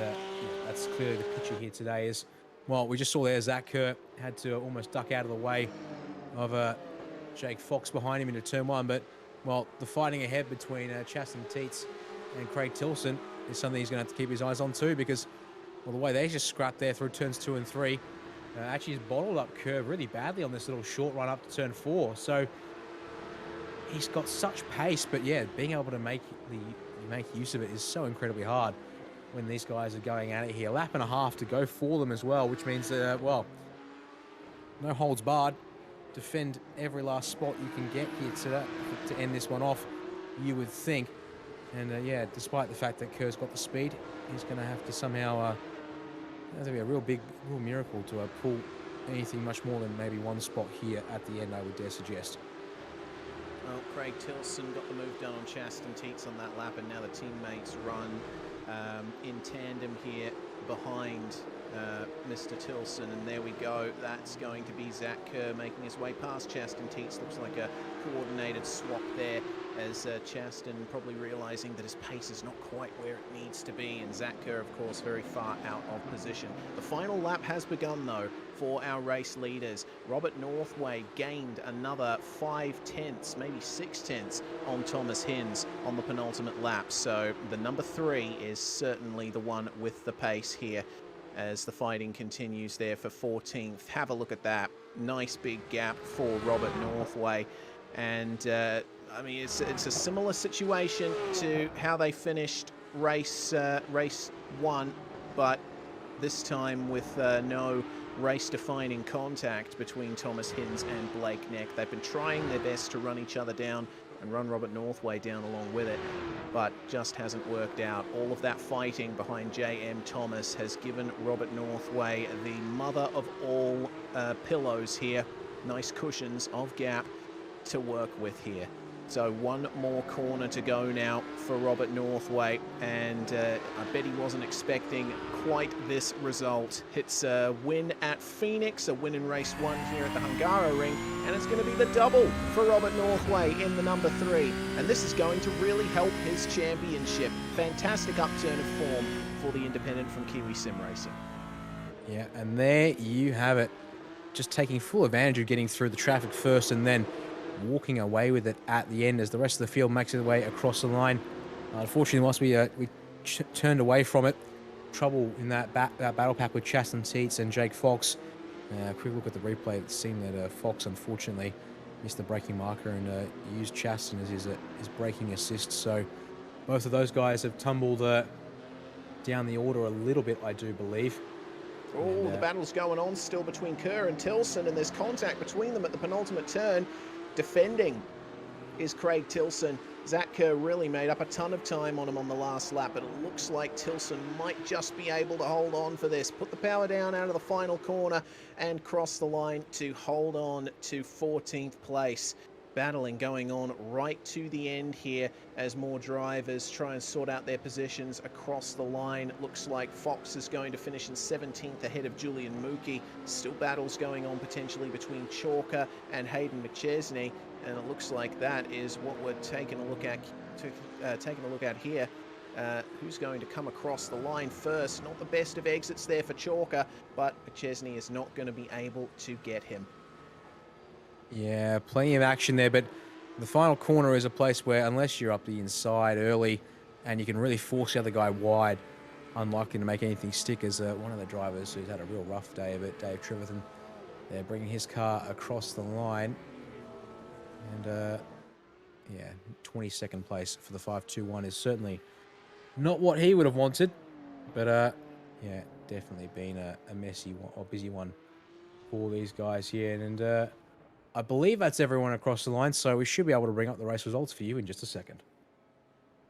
that's clearly the picture here today is, well, we just saw there Zach Kerr had to almost duck out of the way of Jake Fox behind him into turn one. But, well, the fighting ahead between Chaston Teets and Craig Tilson is something he's going to have to keep his eyes on too, because, well, the way they just scrapped there through turns 2 and 3, actually has bottled up Kerr really badly on this little short run up to turn 4. So he's got such pace, but yeah, being able to make use of it is so incredibly hard when these guys are going at it here. Lap and a half to go for them as well, which means, well, no holds barred. Defend every last spot you can get here to end this one off, you would think. And yeah, despite the fact that Kerr's got the speed, he's going to have to somehow That's going to be a real miracle to pull anything much more than maybe one spot here at the end, I would dare suggest. Well, Craig Tilson got the move done on Chaston Teets on that lap, and now the teammates run in tandem here behind Mr. Tilson, and there we go. That's going to be Zach Kerr making his way past Chaston Teets. Looks like a coordinated swap there, as Chaston probably realizing that his pace is not quite where it needs to be, and Zach Kerr, of course, very far out of position. The final lap has begun, though, for our race leaders. Robert Northway gained another 5/10, maybe 6/10 on Thomas Hinz on the penultimate lap, so the number 3 is certainly the one with the pace here as the fighting continues there for 14th. Have a look at that. Nice big gap for Robert Northway. And I mean, it's a similar situation to how they finished race 1, but this time with no race-defining contact between Thomas Hinz and Blake Neck. They've been trying their best to run each other down and run Robert Northway down along with it, but just hasn't worked out. All of that fighting behind J.M. Thomas has given Robert Northway the mother of all pillows here. Nice cushions of gap to work with here. So one more corner to go now for Robert Northway, and I bet he wasn't expecting quite this result. It's a win at Phoenix, a win in race 1 here at the Hungaroring, and it's going to be the double for Robert Northway in the number 3, and this is going to really help his championship. Fantastic upturn of form for the independent from Kiwi Sim Racing. Yeah, and there you have it. Just taking full advantage of getting through the traffic first and then walking away with it at the end as the rest of the field makes its way across the line. Unfortunately, once we turned away from it, trouble in that battle pack with Chaston Teets and Jake Fox. Quick look at the replay. It seemed that Fox unfortunately missed the braking marker and used Chaston as his braking assist. So both of those guys have tumbled down the order a little bit, I do believe. Oh, the battle's going on still between Kerr and Tilson, and there's contact between them at the penultimate turn. Defending is Craig Tilson. Zach Kerr really made up a ton of time on him on the last lap, but it looks like Tilson might just be able to hold on for this. Put the power down out of the final corner and cross the line to hold on to 14th place. Battling going on right to the end here as more drivers try and sort out their positions across the line. Looks like Fox is going to finish in 17th ahead of Julian Mookie. Still battles going on potentially between Chalker and Hayden McChesney, and it looks like that is what we're taking a look at here. Who's going to come across the line first? Not the best of exits there for Chalker, but McChesney is not going to be able to get him. Yeah, plenty of action there, but the final corner is a place where unless you're up the inside early and you can really force the other guy wide, unlikely to make anything stick. As one of the drivers who's had a real rough day of it, Dave Trevathan, they're bringing his car across the line. And yeah, 22nd place for the 5-2-1 is certainly not what he would have wanted, but yeah, definitely been a messy one, or busy one for these guys here. And I believe that's everyone across the line, so we should be able to bring up the race results for you in just a second.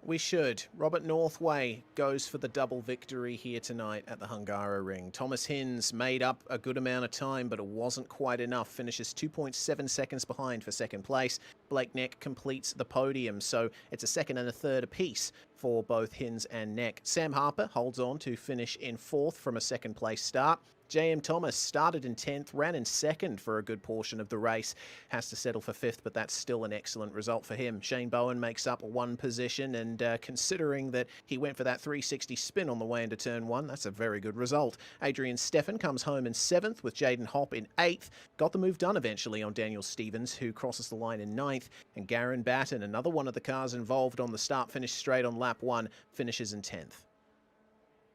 We should. Robert Northway goes for the double victory here tonight at the Hungaroring. Thomas Hinz made up a good amount of time, but it wasn't quite enough. Finishes 2.7 seconds behind for second place. Blake Neck completes the podium, so it's a second and a third apiece for both Hinz and Neck. Sam Harper holds on to finish in fourth from a second place start. J.M. Thomas started in 10th, ran in second for a good portion of the race. Has to settle for 5th, but that's still an excellent result for him. Shane Bowen makes up one position, and considering that he went for that 360 spin on the way into turn 1, that's a very good result. Adrian Steffen comes home in 7th, with Jaden Hopp in 8th. Got the move done eventually on Daniel Stevens, who crosses the line in 9th. And Garen Batten, another one of the cars involved on the start-finish straight on lap 1, finishes in 10th.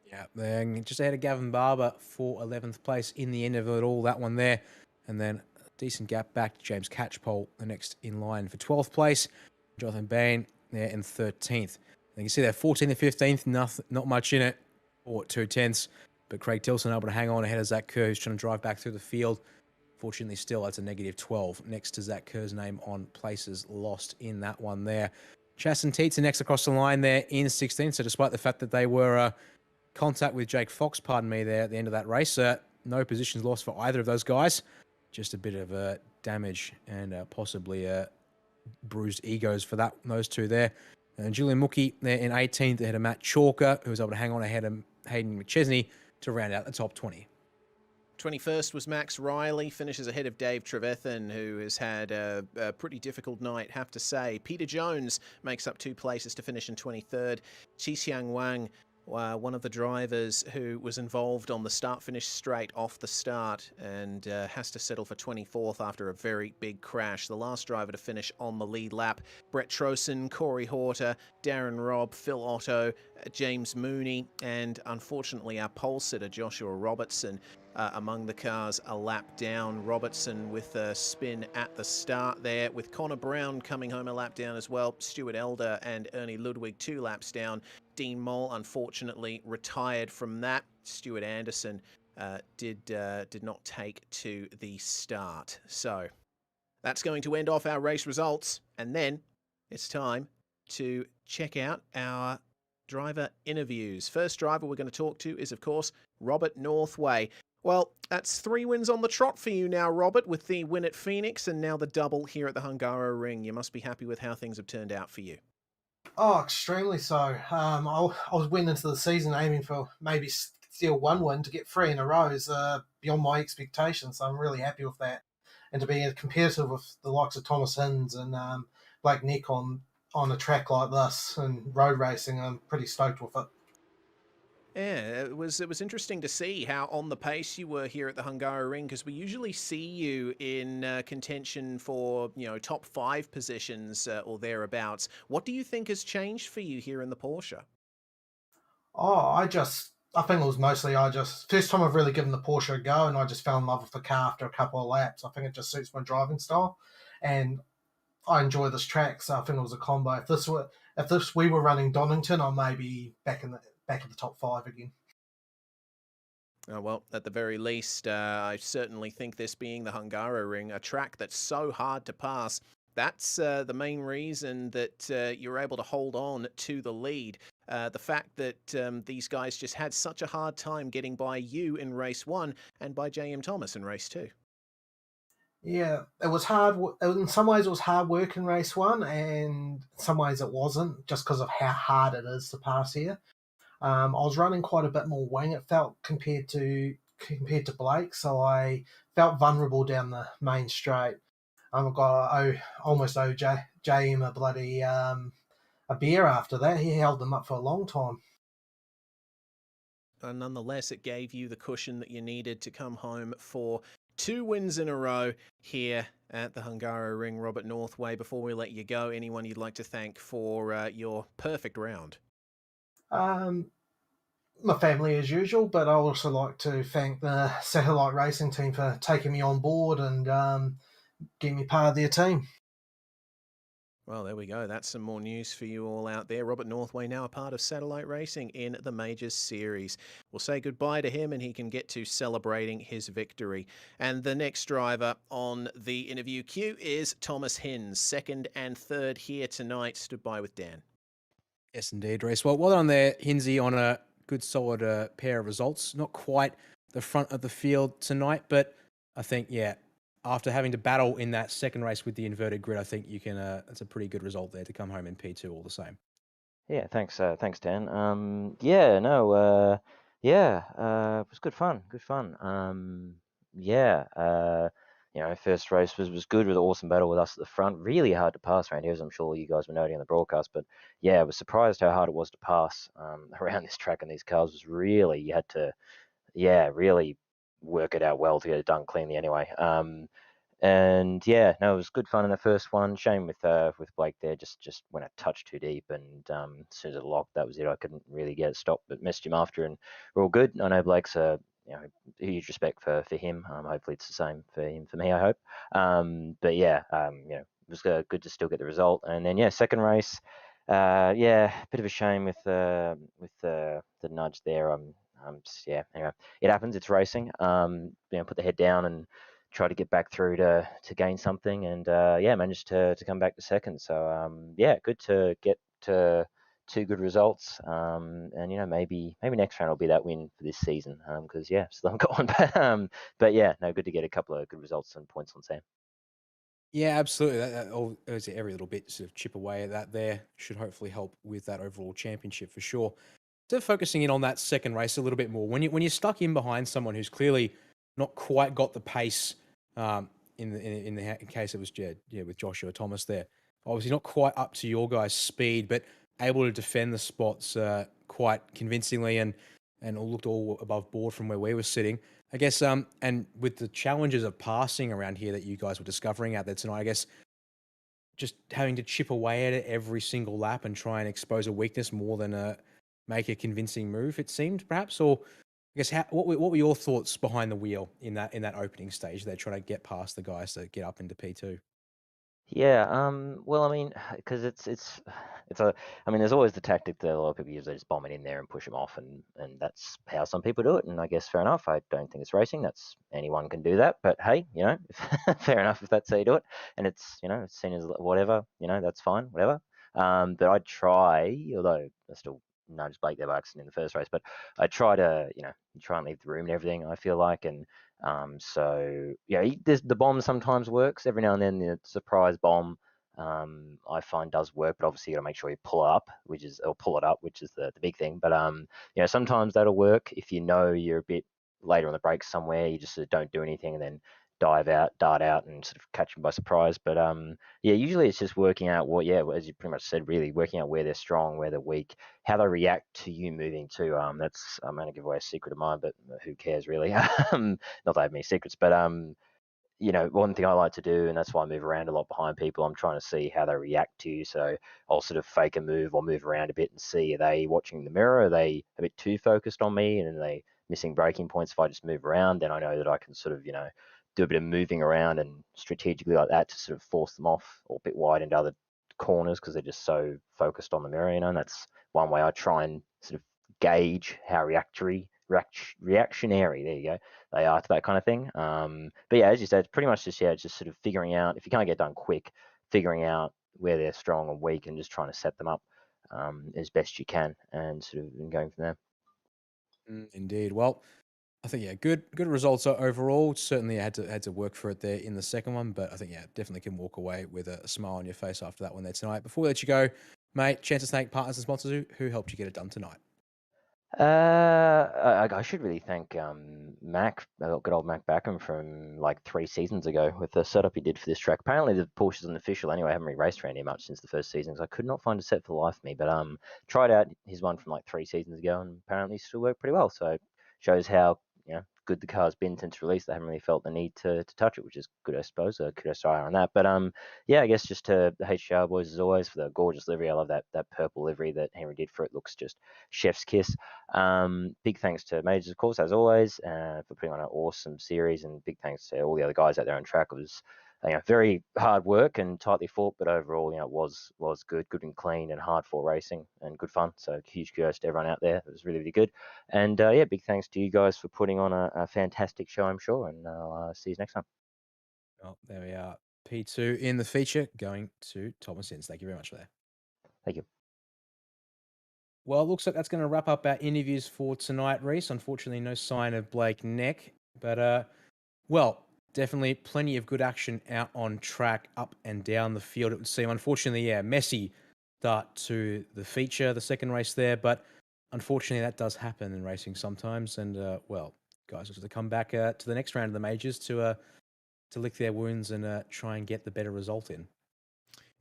Yeah, then just ahead of Gavin Barber for 11th place in the end of it all, that one there. And then a decent gap back to James Catchpole, the next in line for 12th place. Jonathan Bain there in 13th. And you can see there, 14th and 15th, not much in it, or 2/10. But Craig Tilson able to hang on ahead of Zach Kerr, who's trying to drive back through the field. Fortunately, still, that's a -12 next to Zach Kerr's name on places lost in that one there. Chaston Teets are next across the line there in 16th. So despite the fact that they were contact with Jake Fox, pardon me, there at the end of that race, no positions lost for either of those guys. Just a bit of damage and possibly bruised egos for those two there. And Julian Mookie there in 18th ahead of Matt Chalker, who was able to hang on ahead of Hayden McChesney to round out the top 20. 21st was Max Riley, finishes ahead of Dave Trevathan, who has had a pretty difficult night, have to say. Peter Jones makes up 2 places to finish in 23rd. Chi Xiang Wang, one of the drivers who was involved on the start-finish straight off the start, and has to settle for 24th after a very big crash. The last driver to finish on the lead lap, Brett Trosen, Corey Horter, Darren Robb, Phil Otto, James Mooney, and unfortunately our pole sitter Joshua Robertson among the cars a lap down. Robertson with a spin at the start there, with Connor Brown coming home a lap down as well. Stuart Elder and Ernie Ludwig 2 laps down. Dean Moll unfortunately retired from that. Stuart Anderson did not take to the start. So that's going to end off our race results, and then it's time to check out our driver interviews. First driver we're going to talk to is, of course, Robert Northway. Well, that's 3 wins on the trot for you now, Robert, with the win at Phoenix and now the double here at the Hungaroring. You must be happy with how things have turned out for you. Oh, extremely so. I was winning into the season aiming for maybe still 1 win to get 3 in a row is beyond my expectations. So I'm really happy with that. And to be competitive with the likes of Thomas Hinz and Blake Neck on a track like this and road racing, I'm pretty stoked with it. Yeah, it was interesting to see how on the pace you were here at the Hungaroring, because we usually see you in contention for, top 5 positions or thereabouts. What do you think has changed for you here in the Porsche? Oh, I I think it was mostly first time I've really given the Porsche a go, and I just fell in love with the car after a couple of laps. I think it just suits my driving style, and I enjoy this track. So I think it was a combo. If we were running Donington, I may be back in the top 5 again. Oh, well, at the very least, I certainly think this being the Hungaroring, a track that's so hard to pass, that's the main reason that you're able to hold on to the lead. The fact that these guys just had such a hard time getting by you in race 1 and by J.M. Thomas in race 2. Yeah, it was hard. In some ways, it was hard work in race 1, and in some ways, it wasn't, just because of how hard it is to pass here. I was running quite a bit more wing, it felt, compared to Blake, so I felt vulnerable down the main straight. I almost owe JM a bloody a beer after that. He held them up for a long time. And nonetheless, it gave you the cushion that you needed to come home for 2 wins in a row here at the Hungaroring. Robert Northway, before we let you go, anyone you'd like to thank for your perfect round? My family as usual, but I also like to thank the Satellite Racing team for taking me on board and getting me part of their team. Well, there we go. That's some more news for you all out there. Robert Northway now a part of Satellite Racing in the Majors Series. We'll say goodbye to him and he can get to celebrating his victory. And the next driver on the interview queue is Thomas Hinz, 2nd and 3rd here tonight. Stood by with Dan. Yes, indeed, Reece. Well done there, Hinzy, on a good, solid pair of results. Not quite the front of the field tonight, but I think, after having to battle in that second race with the inverted grid, I think you can. That's a pretty good result there to come home in P2 all the same. Yeah, thanks, Dan. It was good fun. First race was good with an awesome battle with us at the front. Really hard to pass around here, as I'm sure you guys were noting on the broadcast. But yeah, I was surprised how hard it was to pass around this track, and these cars was really, you had to, really work it out well to get it done cleanly anyway. It was good fun in the first one. Shame with Blake there, just went a touch too deep, and as soon as it locked, that was it. I couldn't really get it stopped, but messaged him after, and we're all good. I know Blake's huge respect for him. Hopefully it's the same for him, for me, I hope. It was good to still get the result. And then second race, bit of a shame with the nudge there. Anyway, it happens. It's racing. Put the head down and try to get back through to gain something, and managed to come back to second. So good to get to 2 good results, and maybe next round will be that win for this season, because still haven't got one, but good to get a couple of good results and points on Sam. Yeah, absolutely. Every little bit sort of chip away at that there should hopefully help with that overall championship for sure. So focusing in on that second race a little bit more, when you're stuck in behind someone who's clearly not quite got the pace, in the case it was with Joshua Thomas there, obviously not quite up to your guys' speed, but able to defend the spots quite convincingly and looked all above board from where we were sitting. I guess, and with the challenges of passing around here that you guys were discovering out there tonight, I guess just having to chip away at it every single lap and try and expose a weakness more than make a convincing move, it seemed, perhaps. Or I guess what were your thoughts behind the wheel in that opening stage? They're trying to get past the guys to get up into P2. Yeah, well, I mean, because there's always the tactic that a lot of people use. They just bomb it in there and push them off, and that's how some people do it. And I guess fair enough. I don't think it's racing. That's anyone can do that. But hey, fair enough if that's how you do it. And it's it's seen as whatever. That's fine, whatever. But I'd try, although I still nudged Blake there by accident in the first race. But I try to try and leave the room and everything. I feel like, and the bomb sometimes works. Every now and then the surprise bomb I find does work, but obviously you got to make sure you pull it up, which is the big thing. But sometimes that'll work if you're a bit later on the brakes somewhere. You just sort of don't do anything and then dart out and sort of catch them by surprise. But usually it's just working out as you pretty much said, really working out where they're strong, where they're weak, how they react to you moving too. I'm going to give away a secret of mine, but who cares really? Not that I have many secrets, but one thing I like to do, and that's why I move around a lot behind people, I'm trying to see how they react to you. So I'll sort of fake a move or move around a bit and see, are they watching the mirror? Are they a bit too focused on me? And are they missing braking points if I just move around? Then I know that I can sort of, do a bit of moving around and strategically like that to sort of force them off or a bit wide into other corners because they're just so focused on the mirror, and that's one way I try and sort of gauge how reactionary, there you go, they are to that kind of thing. But yeah, as you said, it's pretty much just, it's just sort of figuring out, if you can't get done quick, figuring out where they're strong and weak and just trying to set them up as best you can and sort of going from there. Indeed. Well, I think good results overall. Certainly, I had to work for it there in the second one, but I think definitely can walk away with a smile on your face after that one there tonight. Before we let you go, mate, chance to thank partners and sponsors who helped you get it done tonight. I should really thank Mac, good old Mac Backham from like 3 seasons ago with the setup he did for this track. Apparently the Porsche isn't official anyway. I haven't really raced around here much since the first season, so I could not find a set for the life of me. But tried out his one from like 3 seasons ago, and apparently still worked pretty well. So shows how good the car's been since release. They haven't really felt the need to touch it, which is good, I suppose. Kudos to IR on that. But I guess just to the HGR boys as always for the gorgeous livery. I love that purple livery that Henry did for it. Looks just chef's kiss. Big thanks to Majors, of course, as always, for putting on an awesome series, and big thanks to all the other guys out there on track. It was very hard work and tightly fought, but overall, it was good and clean and hard for racing and good fun. So huge kudos to everyone out there. It was really, really good. And big thanks to you guys for putting on a fantastic show, I'm sure. And I'll see you next time. Well, there we are. P2 in the feature going to Thomas Ince. Thank you very much for that. Thank you. Well, it looks like that's going to wrap up our interviews for tonight, Reese. Unfortunately, no sign of Blake Neck, but definitely plenty of good action out on track, up and down the field, it would seem. Unfortunately, messy start to the feature, the second race there, but unfortunately that does happen in racing sometimes. And guys have to come back to the next round of the majors to lick their wounds and try and get the better result in.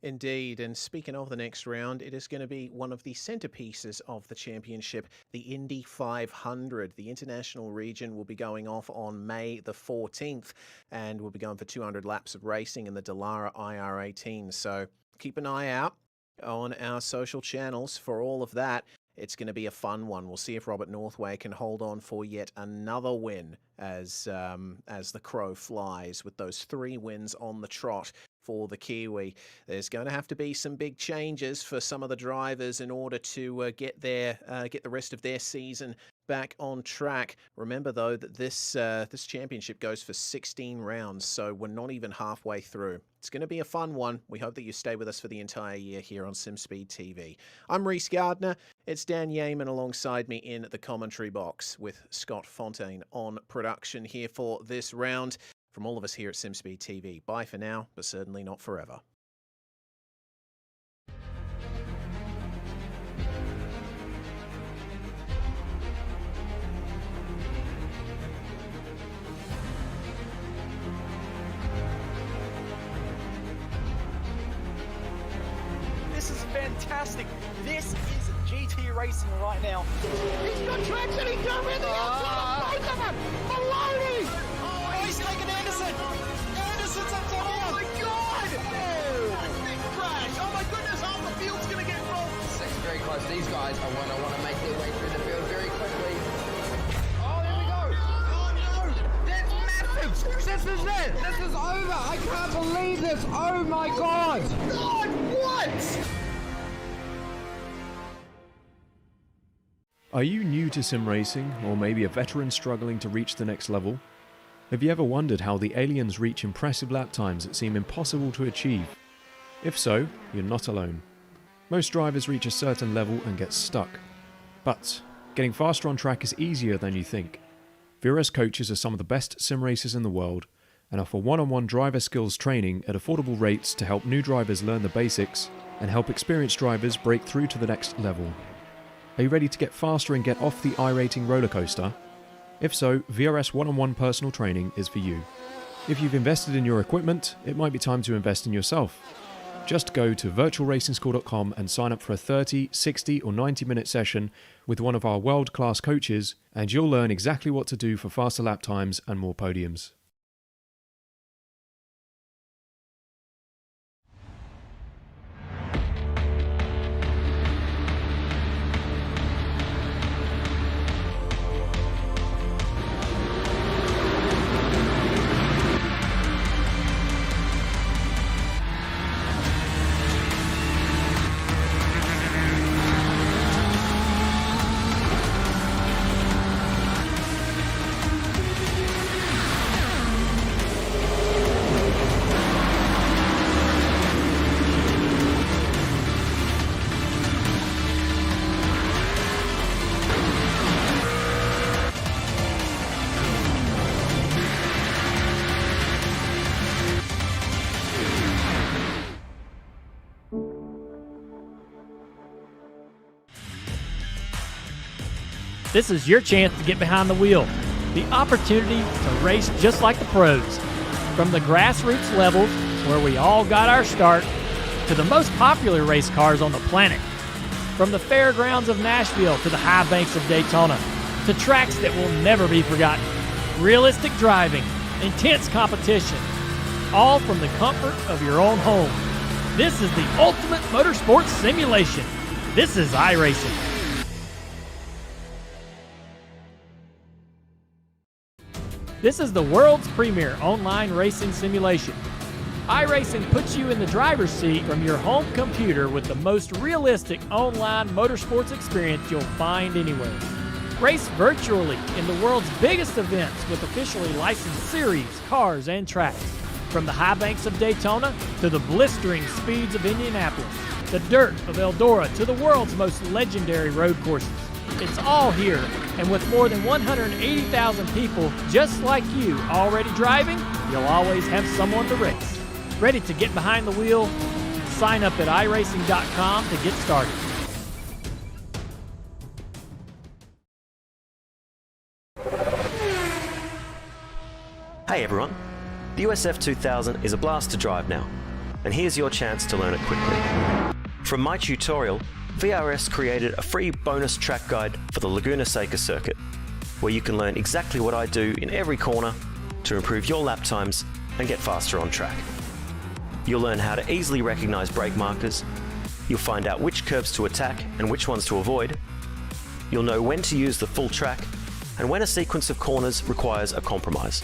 Indeed, and speaking of the next round, it is going to be one of the centerpieces of the championship, the Indy 500. The international region will be going off on May the 14th, and we'll be going for 200 laps of racing in the Dallara IR18. So keep an eye out on our social channels for all of that. It's going to be a fun one. We'll see if Robert Northway can hold on for yet another win as the crow flies with those 3 wins on the trot for the Kiwi. There's going to have to be some big changes for some of the drivers in order to get the rest of their season back on track. Remember though that this championship goes for 16 rounds, so we're not even halfway through. It's going to be a fun one. We hope that you stay with us for the entire year here on SimSpeed TV. I'm Reese Gardner. It's Dan Yeaman alongside me in the commentary box with Scott Fontaine on production here for this round. From all of us here at SimSpeed TV, bye for now, but certainly not forever. This is fantastic. This is GT racing right now. He's got traction. He's got rhythm. Both of them. Maloney. Oh, he's taken Anderson. Anderson's up top. Oh my God. Big crash. Oh my goodness. Half the field's going to get rolled. Six very close. These guys are going to want to make their way through the field very quickly. Oh, here we go. Oh no. That's massive. This is it. This is over. I can't believe this. Oh my God. God, what? Are you new to sim racing, or maybe a veteran struggling to reach the next level? Have you ever wondered how the aliens reach impressive lap times that seem impossible to achieve? If so, you're not alone. Most drivers reach a certain level and get stuck. But getting faster on track is easier than you think. VRS coaches are some of the best sim racers in the world and offer one-on-one driver skills training at affordable rates to help new drivers learn the basics and help experienced drivers break through to the next level. Are you ready to get faster and get off the iRacing roller coaster? If so, VRS one-on-one personal training is for you. If you've invested in your equipment, it might be time to invest in yourself. Just go to virtualracingschool.com and sign up for a 30, 60 or 90-minute session with one of our world-class coaches, and you'll learn exactly what to do for faster lap times and more podiums. This is your chance to get behind the wheel. The opportunity to race just like the pros. From the grassroots levels, where we all got our start, to the most popular race cars on the planet. From the fairgrounds of Nashville to the high banks of Daytona, to tracks that will never be forgotten. Realistic driving, intense competition, all from the comfort of your own home. This is the ultimate motorsports simulation. This is iRacing. This is the world's premier online racing simulation. iRacing puts you in the driver's seat from your home computer with the most realistic online motorsports experience you'll find anywhere. Race virtually in the world's biggest events with officially licensed series, cars, and tracks. From the high banks of Daytona to the blistering speeds of Indianapolis, the dirt of Eldora to the world's most legendary road courses. It's all here, and with more than 180,000 people just like you already driving, you'll always have someone to race. Ready to get behind the wheel? Sign up at iRacing.com to get started. Hey everyone, the USF 2000 is a blast to drive now, and here's your chance to learn it quickly. From my tutorial, VRS created a free bonus track guide for the Laguna Seca circuit, where you can learn exactly what I do in every corner to improve your lap times and get faster on track. You'll learn how to easily recognize brake markers, you'll find out which curbs to attack and which ones to avoid, you'll know when to use the full track and when a sequence of corners requires a compromise,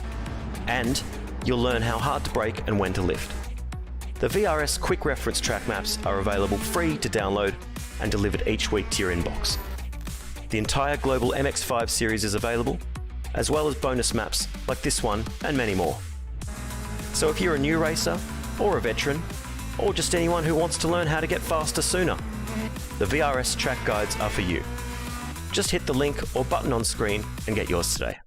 and you'll learn how hard to brake and when to lift. The VRS Quick Reference track maps are available free to download and delivered each week to your inbox. The entire global MX-5 series is available, as well as bonus maps like this one and many more. So if you're a new racer, or a veteran, or just anyone who wants to learn how to get faster sooner, the VRS track guides are for you. Just hit the link or button on screen and get yours today.